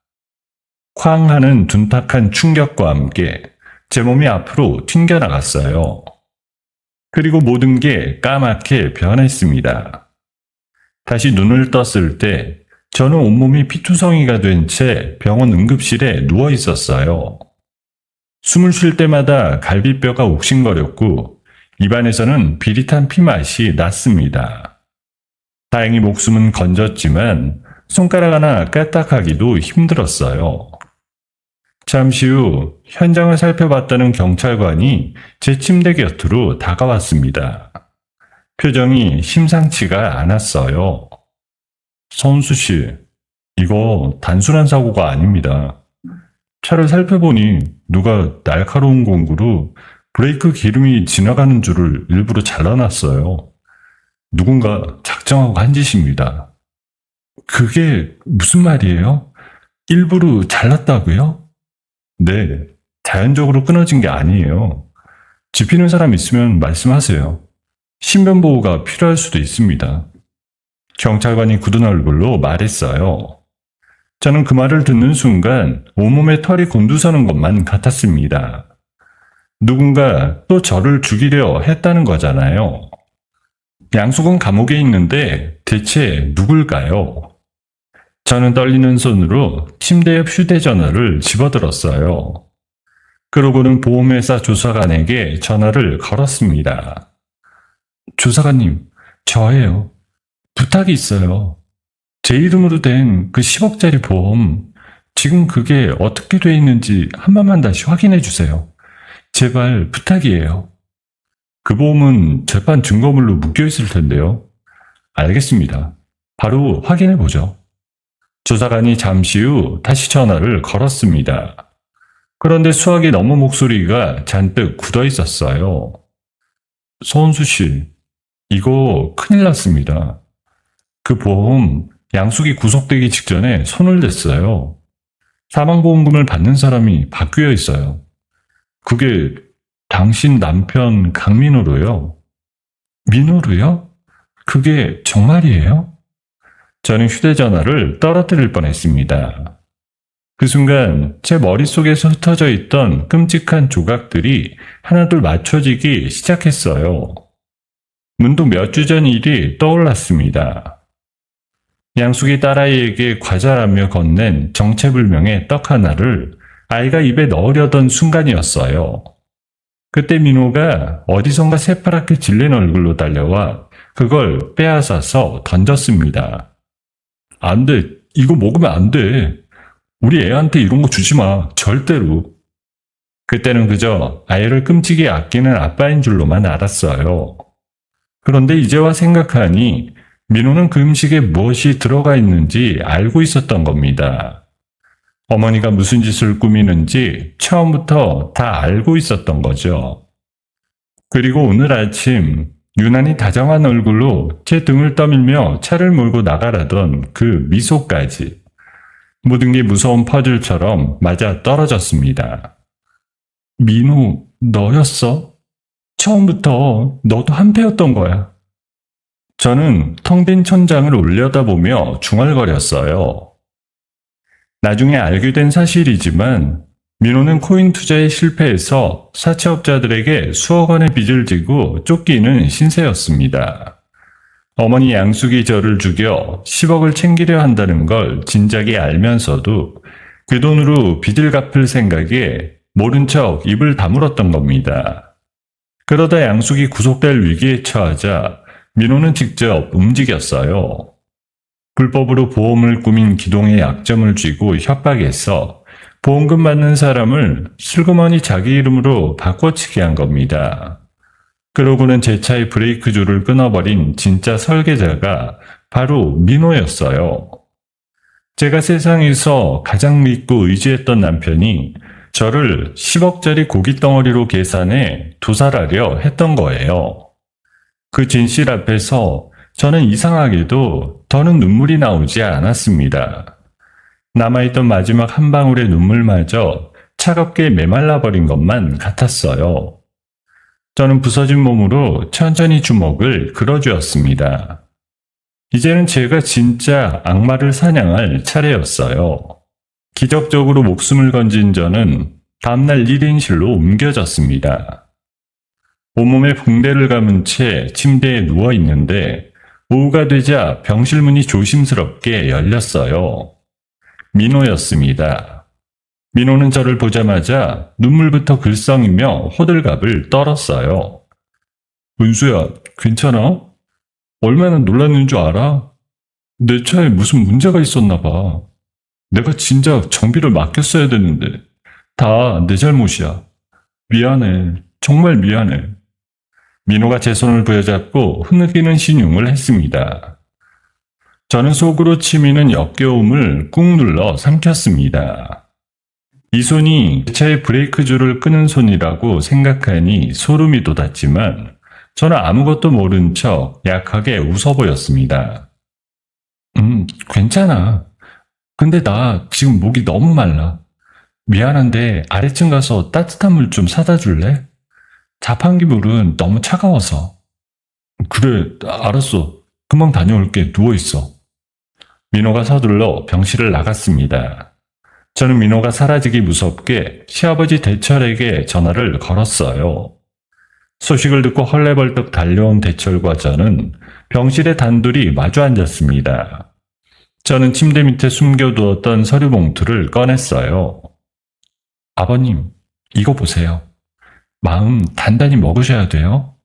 쾅 하는 둔탁한 충격과 함께 제 몸이 앞으로 튕겨나갔어요. 그리고 모든 게 까맣게 변했습니다. 다시 눈을 떴을 때 저는 온몸이 피투성이가 된 채 병원 응급실에 누워 있었어요. 숨을 쉴 때마다 갈비뼈가 옥신거렸고 입안에서는 비릿한 피맛이 났습니다. 다행히 목숨은 건졌지만 손가락 하나 까딱하기도 힘들었어요. 잠시 후 현장을 살펴봤다는 경찰관이 제 침대 곁으로 다가왔습니다. 표정이 심상치가 않았어요. 선수 씨, 이거 단순한 사고가 아닙니다. 차를 살펴보니 누가 날카로운 공구로 브레이크 기름이 지나가는 줄을 일부러 잘라놨어요. 누군가 작정하고 한 짓입니다. 그게 무슨 말이에요? 일부러 잘랐다고요? 네, 자연적으로 끊어진 게 아니에요. 집히는 사람 있으면 말씀하세요. 신변보호가 필요할 수도 있습니다. 경찰관이 굳은 얼굴로 말했어요. 저는 그 말을 듣는 순간 온몸에 털이 곤두서는 것만 같았습니다. 누군가 또 저를 죽이려 했다는 거잖아요. 양숙은 감옥에 있는데 대체 누굴까요? 저는 떨리는 손으로 침대 옆 휴대전화를 집어들었어요. 그러고는 보험회사 조사관에게 전화를 걸었습니다. 조사관님, 저예요. 부탁이 있어요. 제 이름으로 된 그 10억짜리 보험, 지금 그게 어떻게 돼 있는지 한 번만 다시 확인해 주세요. 제발 부탁이에요. 그 보험은 재판 증거물로 묶여 있을 텐데요. 알겠습니다. 바로 확인해 보죠. 조사관이 잠시 후 다시 전화를 걸었습니다. 그런데 수학이 넘은 목소리가 잔뜩 굳어 있었어요. 서은수 씨, 이거 큰일 났습니다. 그 보험 양숙이 구속되기 직전에 손을 댔어요. 사망보험금을 받는 사람이 바뀌어 있어요. 그게 당신 남편 강민호로요. 민호로요? 그게 정말이에요? 저는 휴대전화를 떨어뜨릴 뻔했습니다. 그 순간 제 머릿속에서 흩어져 있던 끔찍한 조각들이 하나둘 맞춰지기 시작했어요. 문득 몇 주 전 일이 떠올랐습니다. 양숙이 딸아이에게 과자라며 건넨 정체불명의 떡 하나를 아이가 입에 넣으려던 순간이었어요. 그때 민호가 어디선가 새파랗게 질린 얼굴로 달려와 그걸 빼앗아서 던졌습니다. 안 돼. 이거 먹으면 안 돼. 우리 애한테 이런 거 주지 마. 절대로. 그때는 그저 아이를 끔찍이 아끼는 아빠인 줄로만 알았어요. 그런데 이제와 생각하니 민호는 그 음식에 무엇이 들어가 있는지 알고 있었던 겁니다. 어머니가 무슨 짓을 꾸미는지 처음부터 다 알고 있었던 거죠. 그리고 오늘 아침 유난히 다정한 얼굴로 제 등을 떠밀며 차를 몰고 나가라던 그 미소까지. 모든 게 무서운 퍼즐처럼 맞아 떨어졌습니다. 민호, 너였어? 처음부터 너도 한패였던 거야. 저는 텅 빈 천장을 올려다보며 중얼거렸어요. 나중에 알게 된 사실이지만 민호는 코인 투자에 실패해서 사채업자들에게 수억 원의 빚을 지고 쫓기는 신세였습니다. 어머니 양숙이 저를 죽여 10억을 챙기려 한다는 걸 진작에 알면서도 그 돈으로 빚을 갚을 생각에 모른 척 입을 다물었던 겁니다. 그러다 양숙이 구속될 위기에 처하자 민호는 직접 움직였어요. 불법으로 보험을 꾸민 기동의 약점을 쥐고 협박해서 보험금 받는 사람을 슬그머니 자기 이름으로 바꿔치기 한 겁니다. 그러고는 제 차의 브레이크 줄을 끊어버린 진짜 설계자가 바로 민호였어요. 제가 세상에서 가장 믿고 의지했던 남편이 저를 10억짜리 고깃덩어리로 계산해 도살하려 했던 거예요. 그 진실 앞에서 저는 이상하게도 더는 눈물이 나오지 않았습니다. 남아있던 마지막 한 방울의 눈물마저 차갑게 메말라버린 것만 같았어요. 저는 부서진 몸으로 천천히 주먹을 끌어주었습니다. 이제는 제가 진짜 악마를 사냥할 차례였어요. 기적적으로 목숨을 건진 저는 다음날 1인실로 옮겨졌습니다. 온몸에 붕대를 감은 채 침대에 누워 있는데 오후가 되자 병실 문이 조심스럽게 열렸어요. 민호였습니다. 민호는 저를 보자마자 눈물부터 글썽이며 호들갑을 떨었어요. 은수야, 괜찮아? 얼마나 놀랐는 줄 알아? 내 차에 무슨 문제가 있었나 봐. 내가 진짜 정비를 맡겼어야 되는데 다 내 잘못이야. 미안해. 정말 미안해. 민호가 제 손을 부여잡고 흐느끼는 신용을 했습니다. 저는 속으로 치미는 역겨움을 꾹 눌러 삼켰습니다. 이 손이 차의 브레이크 줄을 끄는 손이라고 생각하니 소름이 돋았지만 저는 아무것도 모른 척 약하게 웃어 보였습니다. 괜찮아. 근데 나 지금 목이 너무 말라. 미안한데 아래층 가서 따뜻한 물 좀 사다 줄래? 자판기 물은 너무 차가워서. 그래, 알았어. 금방 다녀올게. 누워있어. 민호가 서둘러 병실을 나갔습니다. 저는 민호가 사라지기 무섭게 시아버지 대철에게 전화를 걸었어요. 소식을 듣고 헐레벌떡 달려온 대철과 저는 병실에 단둘이 마주 앉았습니다. 저는 침대 밑에 숨겨두었던 서류 봉투를 꺼냈어요. 아버님, 이거 보세요. 마음 단단히 먹으셔야 돼요.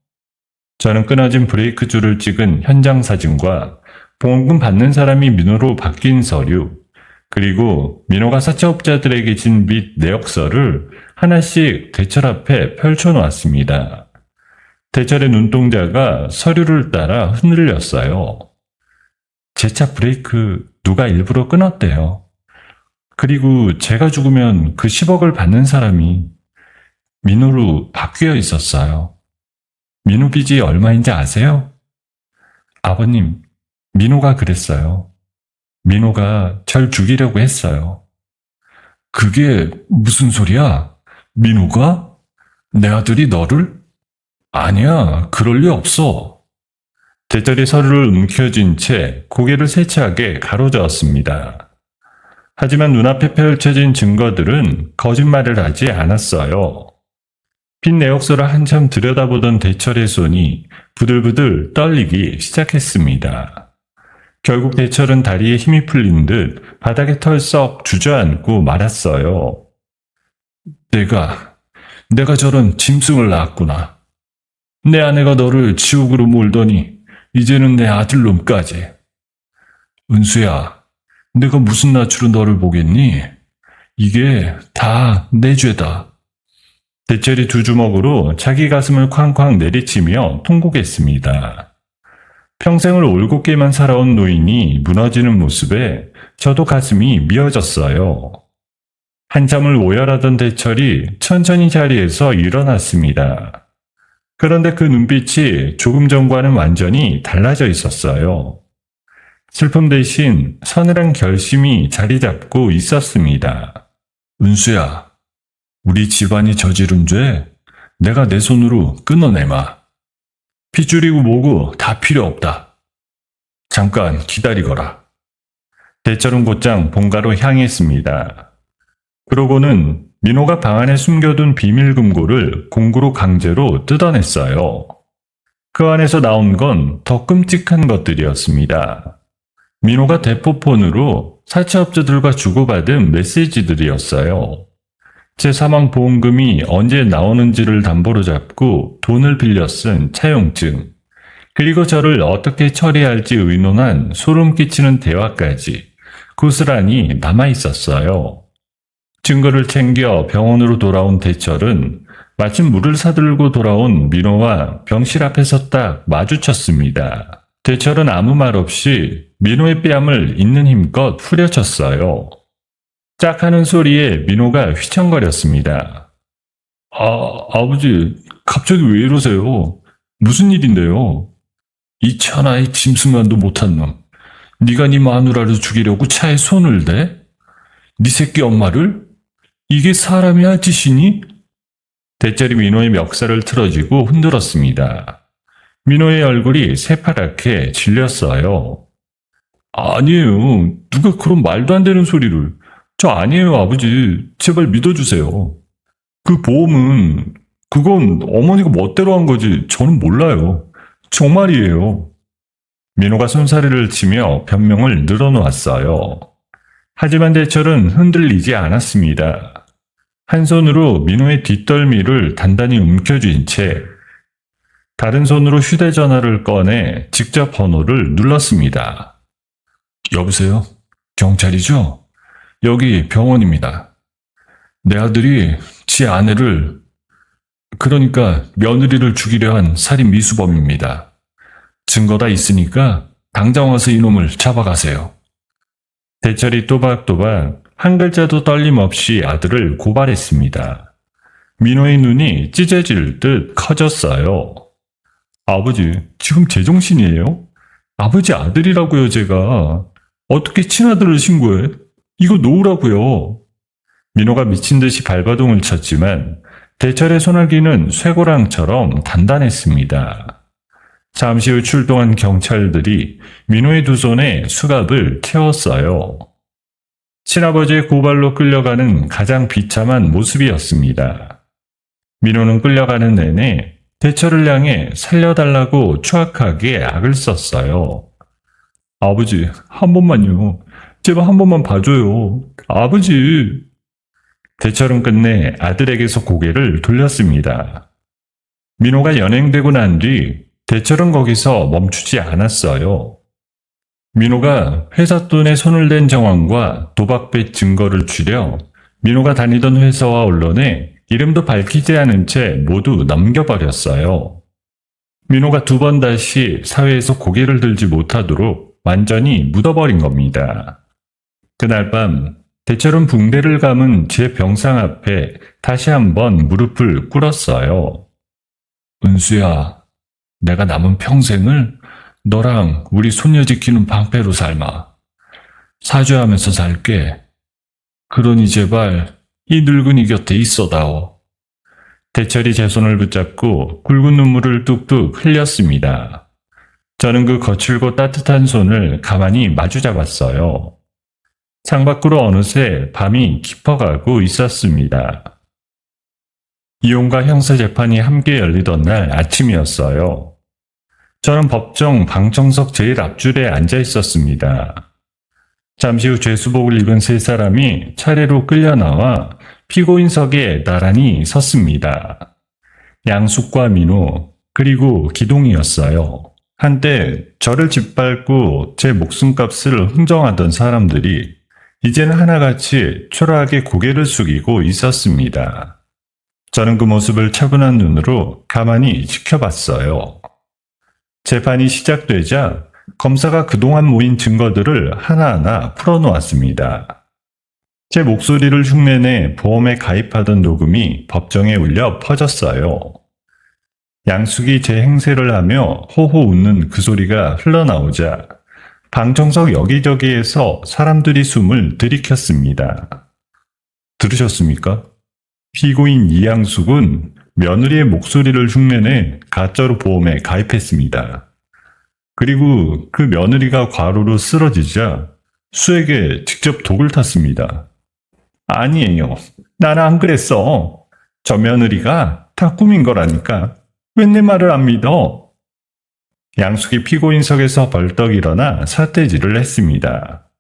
저는 끊어진 브레이크 줄을 찍은 현장 사진과 보험금 받는 사람이 민호로 바뀐 서류, 그리고 민호가 사채업자들에게 진 빚 내역서를 하나씩 대철 앞에 펼쳐놓았습니다. 대철의 눈동자가 서류를 따라 흔들렸어요. 제 차 브레이크 누가 일부러 끊었대요. 그리고 제가 죽으면 그 10억을 받는 사람이 민호로 바뀌어 있었어요. 민호 빚이 얼마인지 아세요? 아버님, 민호가 그랬어요. 민호가 절 죽이려고 했어요. 그게 무슨 소리야? 민호가? 내 아들이 너를? 아니야, 그럴 리 없어. 대철이 서류를 움켜쥔 채 고개를 세차게 가로저었습니다. 하지만 눈앞에 펼쳐진 증거들은 거짓말을 하지 않았어요. 빚 내역서를 한참 들여다보던 대철의 손이 부들부들 떨리기 시작했습니다. 결국 대철은 다리에 힘이 풀린 듯 바닥에 털썩 주저앉고 말았어요. 내가 저런 짐승을 낳았구나. 내 아내가 너를 지옥으로 몰더니 이제는 내 아들놈까지. 은수야, 내가 무슨 낯으로 너를 보겠니? 이게 다 내 죄다. 대철이 두 주먹으로 자기 가슴을 쾅쾅 내리치며 통곡했습니다. 평생을 올곧게만 살아온 노인이 무너지는 모습에 저도 가슴이 미어졌어요. 한참을 오열하던 대철이 천천히 자리에서 일어났습니다. 그런데 그 눈빛이 조금 전과는 완전히 달라져 있었어요. 슬픔 대신 서늘한 결심이 자리 잡고 있었습니다. 은수야, 우리 집안이 저지른 죄 내가 내 손으로 끊어내마. 핏줄이고 뭐고 다 필요 없다. 잠깐 기다리거라. 대철은 곧장 본가로 향했습니다. 그러고는 민호가 방 안에 숨겨둔 비밀금고를 공구로 강제로 뜯어냈어요. 그 안에서 나온 건 더 끔찍한 것들이었습니다. 민호가 대포폰으로 사채업자들과 주고받은 메시지들이었어요. 제 사망보험금이 언제 나오는지를 담보로 잡고 돈을 빌려 쓴 차용증, 그리고 저를 어떻게 처리할지 의논한 소름 끼치는 대화까지 고스란히 남아있었어요. 증거를 챙겨 병원으로 돌아온 대철은 마침 물을 사들고 돌아온 민호와 병실 앞에서 딱 마주쳤습니다. 대철은 아무 말 없이 민호의 뺨을 있는 힘껏 후려쳤어요. 짝 하는 소리에 민호가 휘청거렸습니다. 아버지, 갑자기 왜 이러세요? 무슨 일인데요? 이 천하의 짐승만도 못한 놈. 네가 네 마누라를 죽이려고 차에 손을 대? 네 새끼 엄마를? 이게 사람이 할 짓이니? 대철이 민호의 멱살을 틀어쥐고 흔들었습니다. 민호의 얼굴이 새파랗게 질렸어요. 아니에요. 누가 그런 말도 안 되는 소리를. 저 아니에요, 아버지. 제발 믿어주세요. 그 보험은, 그건 어머니가 멋대로 한 거지. 저는 몰라요. 정말이에요. 민호가 손사래를 치며 변명을 늘어놓았어요. 하지만 대철은 흔들리지 않았습니다. 한 손으로 민호의 뒷덜미를 단단히 움켜쥔 채 다른 손으로 휴대전화를 꺼내 직접 번호를 눌렀습니다. 여보세요? 경찰이죠? 여기 병원입니다. 내 아들이 지 아내를, 그러니까 며느리를 죽이려 한 살인 미수범입니다. 증거 다 있으니까 당장 와서 이놈을 잡아가세요. 대철이 또박또박 한 글자도 떨림없이 아들을 고발했습니다. 민호의 눈이 찢어질 듯 커졌어요. 아버지, 지금 제정신이에요? 아버지 아들이라고요, 제가. 어떻게 친아들을 신고해? 이거 놓으라고요. 민호가 미친 듯이 발버둥을 쳤지만 대철의 소나기는 쇠고랑처럼 단단했습니다. 잠시 후 출동한 경찰들이 민호의 두 손에 수갑을 채웠어요. 친아버지의 고발로 끌려가는 가장 비참한 모습이었습니다. 민호는 끌려가는 내내 대철을 향해 살려달라고 추악하게 악을 썼어요. 아버지, 한 번만요. 제발 한 번만 봐줘요. 아버지. 대철은 끝내 아들에게서 고개를 돌렸습니다. 민호가 연행되고 난 뒤 대철은 거기서 멈추지 않았어요. 민호가 회사 돈에 손을 댄 정황과 도박배 증거를 추려 민호가 다니던 회사와 언론에 이름도 밝히지 않은 채 모두 넘겨버렸어요. 민호가 두 번 다시 사회에서 고개를 들지 못하도록 완전히 묻어버린 겁니다. 그날 밤 대철은 붕대를 감은 제 병상 앞에 다시 한번 무릎을 꿇었어요. 은수야, 내가 남은 평생을 너랑 우리 손녀 지키는 방패로 삶아. 사죄하면서 살게. 그러니 제발 이 늙은이 곁에 있어다오. 대철이 제 손을 붙잡고 굵은 눈물을 뚝뚝 흘렸습니다. 저는 그 거칠고 따뜻한 손을 가만히 마주잡았어요. 창밖으로 어느새 밤이 깊어가고 있었습니다. 이혼과 형사재판이 함께 열리던 날 아침이었어요. 저는 법정 방청석 제일 앞줄에 앉아 있었습니다. 잠시 후 죄수복을 입은 세 사람이 차례로 끌려 나와 피고인석에 나란히 섰습니다. 양숙과 민호, 그리고 기동이었어요. 한때 저를 짓밟고 제 목숨값을 흥정하던 사람들이 이제는 하나같이 초라하게 고개를 숙이고 있었습니다. 저는 그 모습을 차분한 눈으로 가만히 지켜봤어요. 재판이 시작되자 검사가 그동안 모인 증거들을 하나하나 풀어놓았습니다. 제 목소리를 흉내내 보험에 가입하던 녹음이 법정에 울려 퍼졌어요. 양숙이 제 행세를 하며 호호 웃는 그 소리가 흘러나오자 방청석 여기저기에서 사람들이 숨을 들이켰습니다. 들으셨습니까? 피고인 이양숙은 며느리의 목소리를 흉내내 가짜로 보험에 가입했습니다. 그리고 그 며느리가 과로로 쓰러지자 수에게 직접 독을 탔습니다. 아니에요. 나는 안 그랬어. 저 며느리가 다 꾸민 거라니까. 왜 내 말을 안 믿어? 양숙이 피고인석에서 벌떡 일어나 사태질을 했습니다.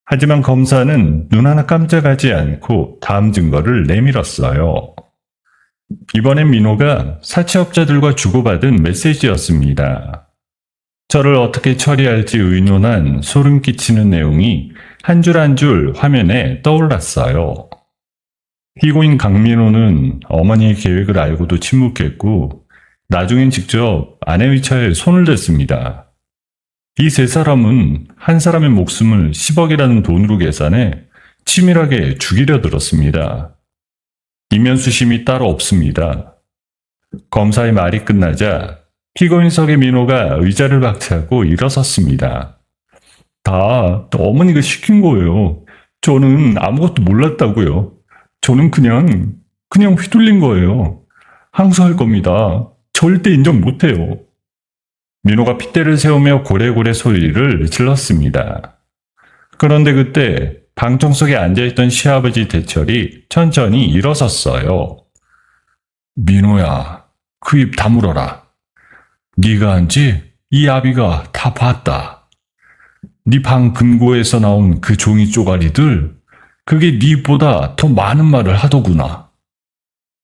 하지만 검사는 눈 하나 깜짝하지 않고 다음 증거를 내밀었어요. 이번엔 민호가 사채업자들과 주고받은 메시지였습니다. 저를 어떻게 처리할지 의논한 소름 끼치는 내용이 한 줄 한 줄 화면에 떠올랐어요. 피고인 강민호는 어머니의 계획을 알고도 침묵했고 나중엔 직접 아내의 차에 손을 댔습니다. 이 세 사람은 한 사람의 목숨을 10억이라는 돈으로 계산해 치밀하게 죽이려 들었습니다. 이면수심이 따로 없습니다. 검사의 말이 끝나자 피고인석의 민호가 의자를 박차고 일어섰습니다. 다 어머니가 시킨 거예요. 저는 아무것도 몰랐다고요. 저는 그냥 휘둘린 거예요. 항소할 겁니다. 절대 인정 못해요. 민호가 핏대를 세우며 고래고래 소리를 질렀습니다. 그런데 그때 방청석에 앉아있던 시아버지 대철이 천천히 일어섰어요. 민호야, 그 입 다물어라. 네가 한지 이 아비가 다 봤다. 네 방 금고에서 나온 그 종이 쪼가리들, 그게 네 입보다 더 많은 말을 하더구나.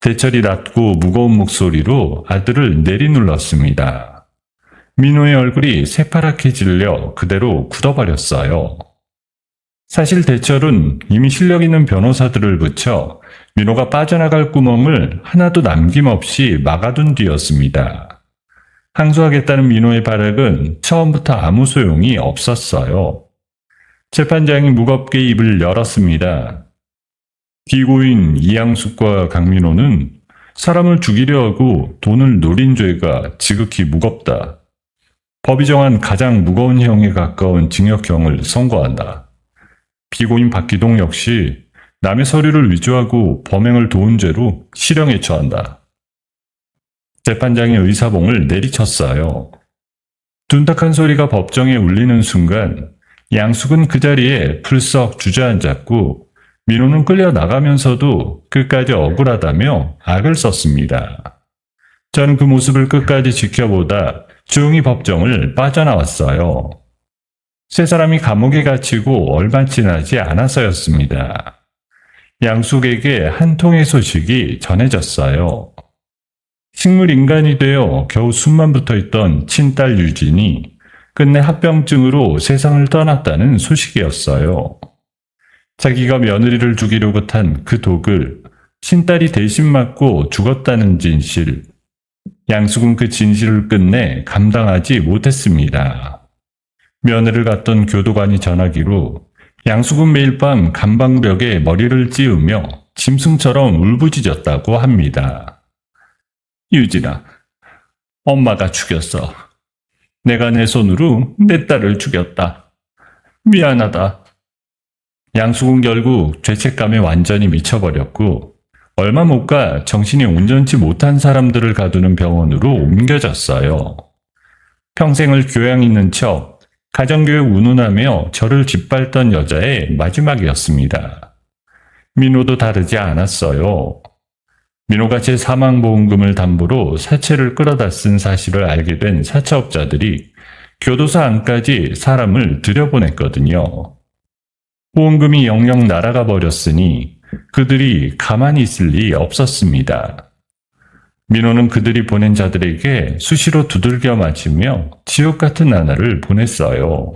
대철이 낮고 무거운 목소리로 아들을 내리눌렀습니다. 민호의 얼굴이 새파랗게 질려 그대로 굳어버렸어요. 사실 대철은 이미 실력 있는 변호사들을 붙여 민호가 빠져나갈 구멍을 하나도 남김없이 막아둔 뒤였습니다. 항소하겠다는 민호의 발악은 처음부터 아무 소용이 없었어요. 재판장이 무겁게 입을 열었습니다. 피고인 이양숙과 강민호는 사람을 죽이려 하고 돈을 노린 죄가 지극히 무겁다. 법이 정한 가장 무거운 형에 가까운 징역형을 선고한다. 피고인 박기동 역시 남의 서류를 위조하고 범행을 도운 죄로 실형에 처한다. 재판장이 의사봉을 내리쳤어요. 둔탁한 소리가 법정에 울리는 순간 양숙은 그 자리에 풀썩 주저앉았고 민호는 끌려나가면서도 끝까지 억울하다며 악을 썼습니다. 저는 그 모습을 끝까지 지켜보다 조용히 법정을 빠져나왔어요. 세 사람이 감옥에 갇히고 얼마 지나지 않아서였습니다. 양숙에게 한 통의 소식이 전해졌어요. 식물인간이 되어 겨우 숨만 붙어있던 친딸 유진이 끝내 합병증으로 세상을 떠났다는 소식이었어요. 자기가 며느리를 죽이려고 탄 그 독을 친딸이 대신 맞고 죽었다는 진실. 양숙은 그 진실을 끝내 감당하지 못했습니다. 면회를 갔던 교도관이 전하기로 양숙은 매일 밤 간방벽에 머리를 찌우며 짐승처럼 울부짖었다고 합니다. 유진아, 엄마가 죽였어. 내가 내 손으로 내 딸을 죽였다. 미안하다. 양숙은 결국 죄책감에 완전히 미쳐버렸고 얼마 못 가 정신이 온전치 못한 사람들을 가두는 병원으로 옮겨졌어요. 평생을 교양 있는 척 가정교육 운운하며 저를 짓밟던 여자의 마지막이었습니다. 민호도 다르지 않았어요. 민호가 제 사망보험금을 담보로 사채를 끌어다 쓴 사실을 알게 된 사채업자들이 교도소 안까지 사람을 들여보냈거든요. 보험금이 영영 날아가 버렸으니 그들이 가만히 있을 리 없었습니다. 민호는 그들이 보낸 자들에게 수시로 두들겨 맞으며 지옥 같은 나날을 보냈어요.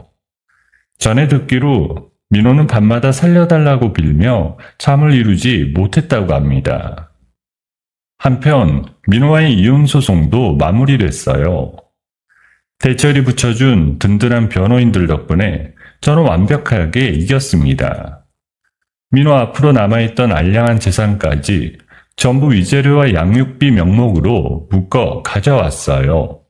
전에 듣기로 민호는 밤마다 살려달라고 빌며 잠을 이루지 못했다고 합니다. 한편 민호와의 이혼 소송도 마무리됐어요. 대철이 붙여준 든든한 변호인들 덕분에 저는 완벽하게 이겼습니다. 민호 앞으로 남아있던 알량한 재산까지 전부 위자료와 양육비 명목으로 묶어 가져왔어요.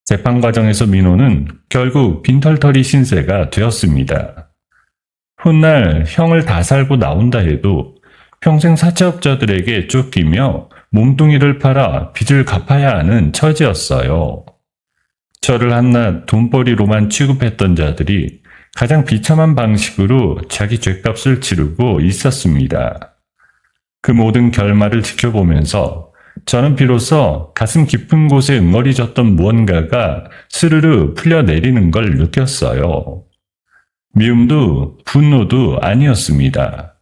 재판 과정에서 민호는 결국 빈털터리 신세가 되었습니다. 훗날 형을 다 살고 나온다 해도 평생 사채업자들에게 쫓기며 몸뚱이를 팔아 빚을 갚아야 하는 처지였어요. 저를 한낱 돈벌이로만 취급했던 자들이 가장 비참한 방식으로 자기 죗값을 치르고 있었습니다. 그 모든 결말을 지켜보면서 저는 비로소 가슴 깊은 곳에 응어리졌던 무언가가 스르르 풀려내리는 걸 느꼈어요. 미움도 분노도 아니었습니다.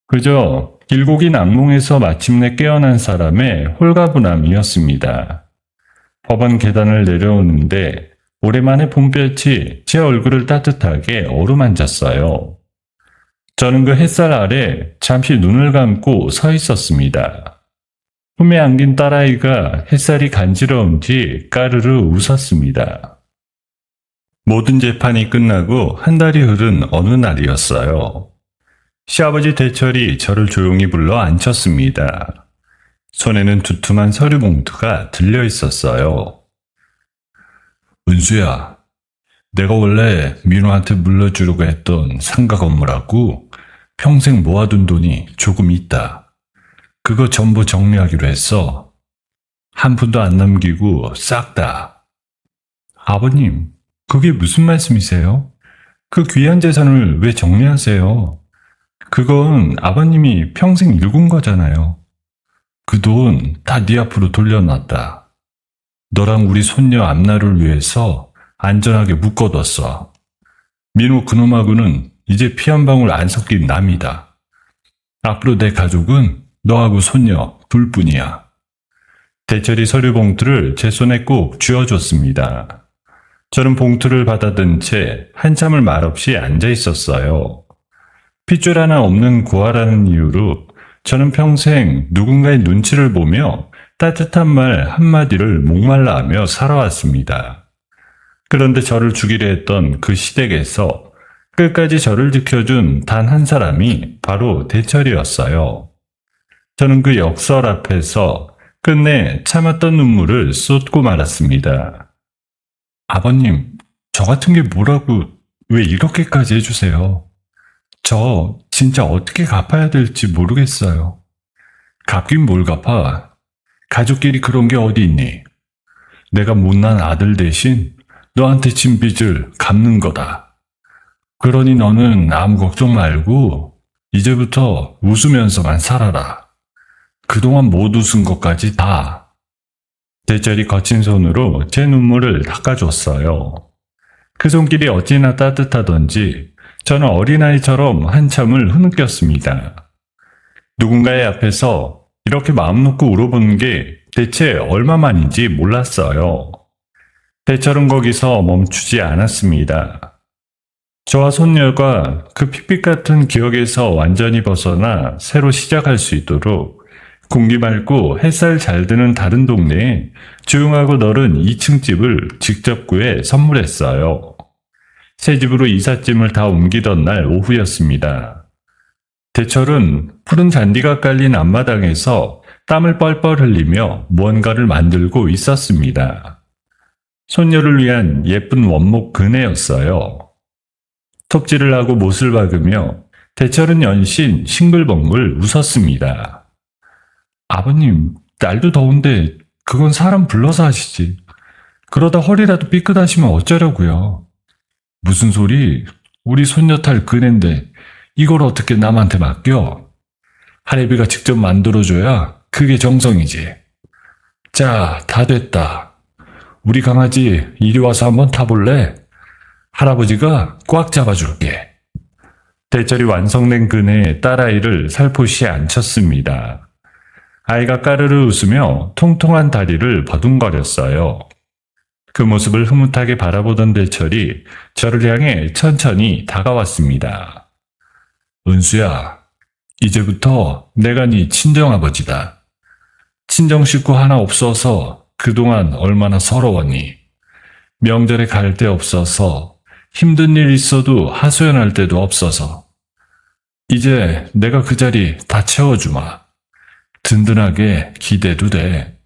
그저 길고 긴 악몽에서 마침내 깨어난 사람의 홀가분함이었습니다. 법원 계단을 내려오는데 오랜만에 봄볕이 제 얼굴을 따뜻하게 어루만졌어요. 저는 그 햇살 아래 잠시 눈을 감고 서 있었습니다. 품에 안긴 딸아이가 햇살이 간지러운지 까르르 웃었습니다. 모든 재판이 끝나고 한 달이 흐른 어느 날이었어요. 시아버지 대철이 저를 조용히 불러 앉혔습니다. 손에는 두툼한 서류 봉투가 들려 있었어요. 은수야, 내가 원래 민호한테 물려주려고 했던 상가 건물하고 평생 모아둔 돈이 조금 있다. 그거 전부 정리하기로 했어. 한 푼도 안 남기고 싹 다. 아버님, 그게 무슨 말씀이세요? 그 귀한 재산을 왜 정리하세요? 그건 아버님이 평생 일군 거잖아요. 그 돈 다 네 앞으로 돌려놨다. 너랑 우리 손녀 앞날을 위해서 안전하게 묶어뒀어. 민호 그놈하고는 이제 피 한 방울 안 섞인 남이다. 앞으로 내 가족은 너하고 손녀 둘뿐이야. 대철이 서류 봉투를 제 손에 꼭 쥐어줬습니다. 저는 봉투를 받아든 채 한참을 말없이 앉아 있었어요. 핏줄 하나 없는 고아라는 이유로 저는 평생 누군가의 눈치를 보며 따뜻한 말 한마디를 목말라 하며 살아왔습니다. 그런데 저를 죽이려 했던 그 시댁에서 끝까지 저를 지켜준 단 한 사람이 바로 대철이었어요. 저는 그 역설 앞에서 끝내 참았던 눈물을 쏟고 말았습니다. 아버님, 저 같은 게 뭐라고 왜 이렇게까지 해주세요? 저 진짜 어떻게 갚아야 될지 모르겠어요. 갚긴 뭘 갚아. 가족끼리 그런 게 어디 있니? 내가 못난 아들 대신 너한테 진 빚을 갚는 거다. 그러니 너는 아무 걱정 말고 이제부터 웃으면서만 살아라. 그동안 못 웃은 것까지 다. 대철이 거친 손으로 제 눈물을 닦아줬어요. 그 손길이 어찌나 따뜻하던지 저는 어린아이처럼 한참을 흐느꼈습니다. 누군가의 앞에서 이렇게 마음 놓고 울어보는 게 대체 얼마만인지 몰랐어요. 대철은 거기서 멈추지 않았습니다. 저와 손녀가 그 핏빛 같은 기억에서 완전히 벗어나 새로 시작할 수 있도록 공기 맑고 햇살 잘 드는 다른 동네에 조용하고 넓은 2층 집을 직접 구해 선물했어요. 새 집으로 이삿짐을 다 옮기던 날 오후였습니다. 대철은 푸른 잔디가 깔린 앞마당에서 땀을 뻘뻘 흘리며 무언가를 만들고 있었습니다. 손녀를 위한 예쁜 원목 그네였어요. 톱질을 하고 못을 박으며 대철은 연신 싱글벙글 웃었습니다. 아버님, 날도 더운데 그건 사람 불러서 하시지. 그러다 허리라도 삐끗하시면 어쩌려고요. 무슨 소리? 우리 손녀 탈 그네인데 이걸 어떻게 남한테 맡겨? 할애비가 직접 만들어줘야 그게 정성이지. 자, 다 됐다. 우리 강아지 이리 와서 한번 타볼래? 할아버지가 꽉 잡아줄게. 대철이 완성된 그네에 딸아이를 살포시 앉혔습니다. 아이가 까르르 웃으며 통통한 다리를 버둥거렸어요. 그 모습을 흐뭇하게 바라보던 대철이 저를 향해 천천히 다가왔습니다. 은수야, 이제부터 내가 네 친정아버지다. 친정 식구 하나 없어서 그동안 얼마나 서러웠니? 명절에 갈 데 없어서 힘든 일 있어도 하소연할 데도 없어서 이제 내가 그 자리 다 채워주마. 든든하게 기대도 돼.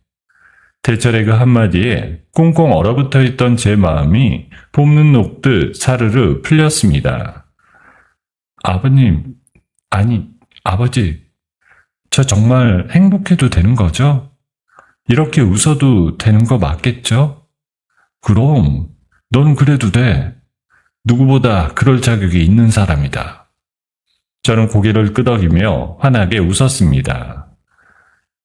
대철의 그 한마디에 꽁꽁 얼어붙어 있던 제 마음이 봄눈 녹듯 사르르 풀렸습니다. 아버님, 아니, 아버지, 저 정말 행복해도 되는 거죠? 이렇게 웃어도 되는 거 맞겠죠? 그럼, 넌 그래도 돼. 누구보다 그럴 자격이 있는 사람이다. 저는 고개를 끄덕이며 환하게 웃었습니다.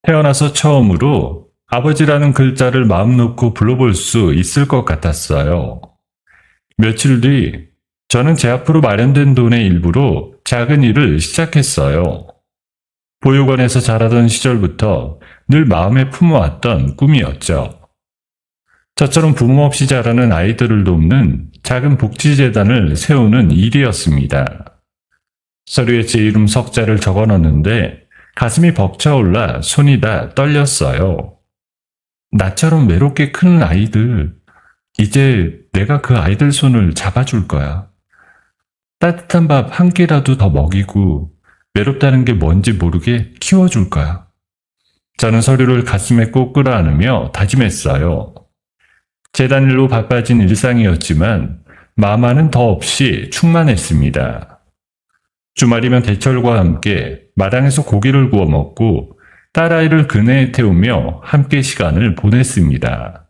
태어나서 처음으로 아버지라는 글자를 마음 놓고 불러볼 수 있을 것 같았어요. 며칠 뒤 저는 제 앞으로 마련된 돈의 일부로 작은 일을 시작했어요. 보육원에서 자라던 시절부터 늘 마음에 품어왔던 꿈이었죠. 저처럼 부모 없이 자라는 아이들을 돕는 작은 복지재단을 세우는 일이었습니다. 서류에 제 이름 석자를 적어 넣었는데 가슴이 벅차올라 손이 다 떨렸어요. 나처럼 외롭게 크는 아이들, 이제 내가 그 아이들 손을 잡아줄 거야. 따뜻한 밥 한 끼라도 더 먹이고 외롭다는 게 뭔지 모르게 키워줄 거야. 저는 서류를 가슴에 꼭 끌어안으며 다짐했어요. 재단일로 바빠진 일상이었지만 마음만은 더없이 충만했습니다. 주말이면 대철과 함께 마당에서 고기를 구워 먹고 딸아이를 그네에 태우며 함께 시간을 보냈습니다.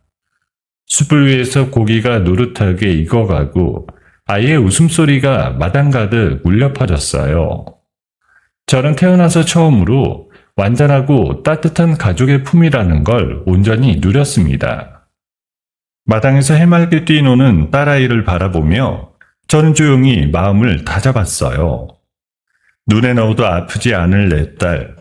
숯불 위에서 고기가 노릇하게 익어가고 아이의 웃음소리가 마당 가득 울려 퍼졌어요. 저는 태어나서 처음으로 완전하고 따뜻한 가족의 품이라는 걸 온전히 누렸습니다. 마당에서 해맑게 뛰노는 딸아이를 바라보며 저는 조용히 마음을 다잡았어요. 눈에 넣어도 아프지 않을 내 딸.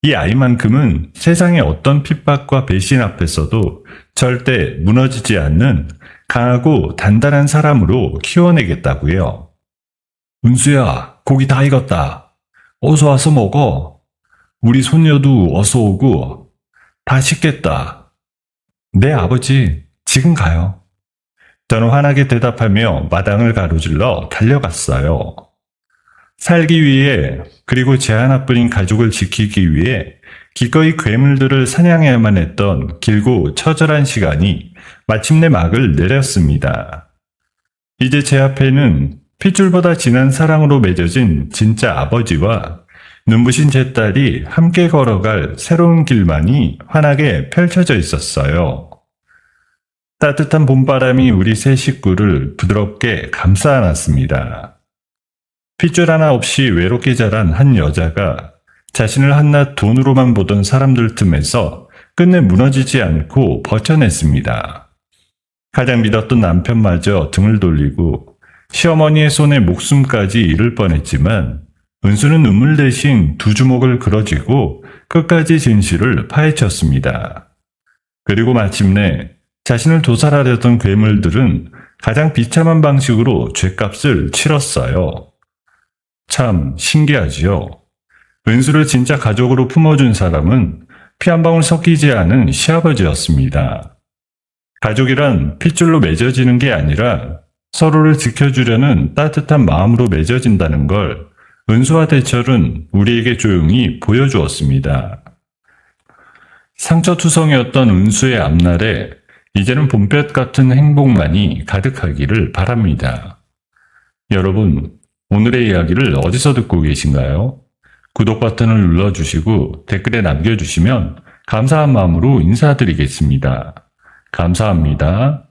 이 아이만큼은 세상의 어떤 핍박과 배신 앞에서도 절대 무너지지 않는 강하고 단단한 사람으로 키워내겠다고요. 은수야, 고기 다 익었다. 어서 와서 먹어. 우리 손녀도 어서 오고. 다 식겠다. 네, 아버지, 지금 가요. 저는 환하게 대답하며 마당을 가로질러 달려갔어요. 살기 위해, 그리고 제 하나뿐인 가족을 지키기 위해 기꺼이 괴물들을 사냥해야만 했던 길고 처절한 시간이 마침내 막을 내렸습니다. 이제 제 앞에는 핏줄보다 진한 사랑으로 맺어진 진짜 아버지와 눈부신 제 딸이 함께 걸어갈 새로운 길만이 환하게 펼쳐져 있었어요. 따뜻한 봄바람이 우리 세 식구를 부드럽게 감싸 안았습니다. 핏줄 하나 없이 외롭게 자란 한 여자가 자신을 한낱 돈으로만 보던 사람들 틈에서 끝내 무너지지 않고 버텨냈습니다. 가장 믿었던 남편마저 등을 돌리고 시어머니의 손에 목숨까지 잃을 뻔했지만 은수는 눈물 대신 두 주먹을 그어쥐고 끝까지 진실을 파헤쳤습니다. 그리고 마침내 자신을 도살하려던 괴물들은 가장 비참한 방식으로 죗값을 치렀어요. 참 신기하지요. 은수를 진짜 가족으로 품어준 사람은 피 한 방울 섞이지 않은 시아버지였습니다. 가족이란 핏줄로 맺어지는 게 아니라 서로를 지켜주려는 따뜻한 마음으로 맺어진다는 걸 은수와 대철은 우리에게 조용히 보여주었습니다. 상처투성이었던 은수의 앞날에 이제는 봄볕 같은 행복만이 가득하기를 바랍니다. 여러분, 오늘의 이야기를 어디서 듣고 계신가요? 구독 버튼을 눌러주시고 댓글에 남겨주시면 감사한 마음으로 인사드리겠습니다. 감사합니다.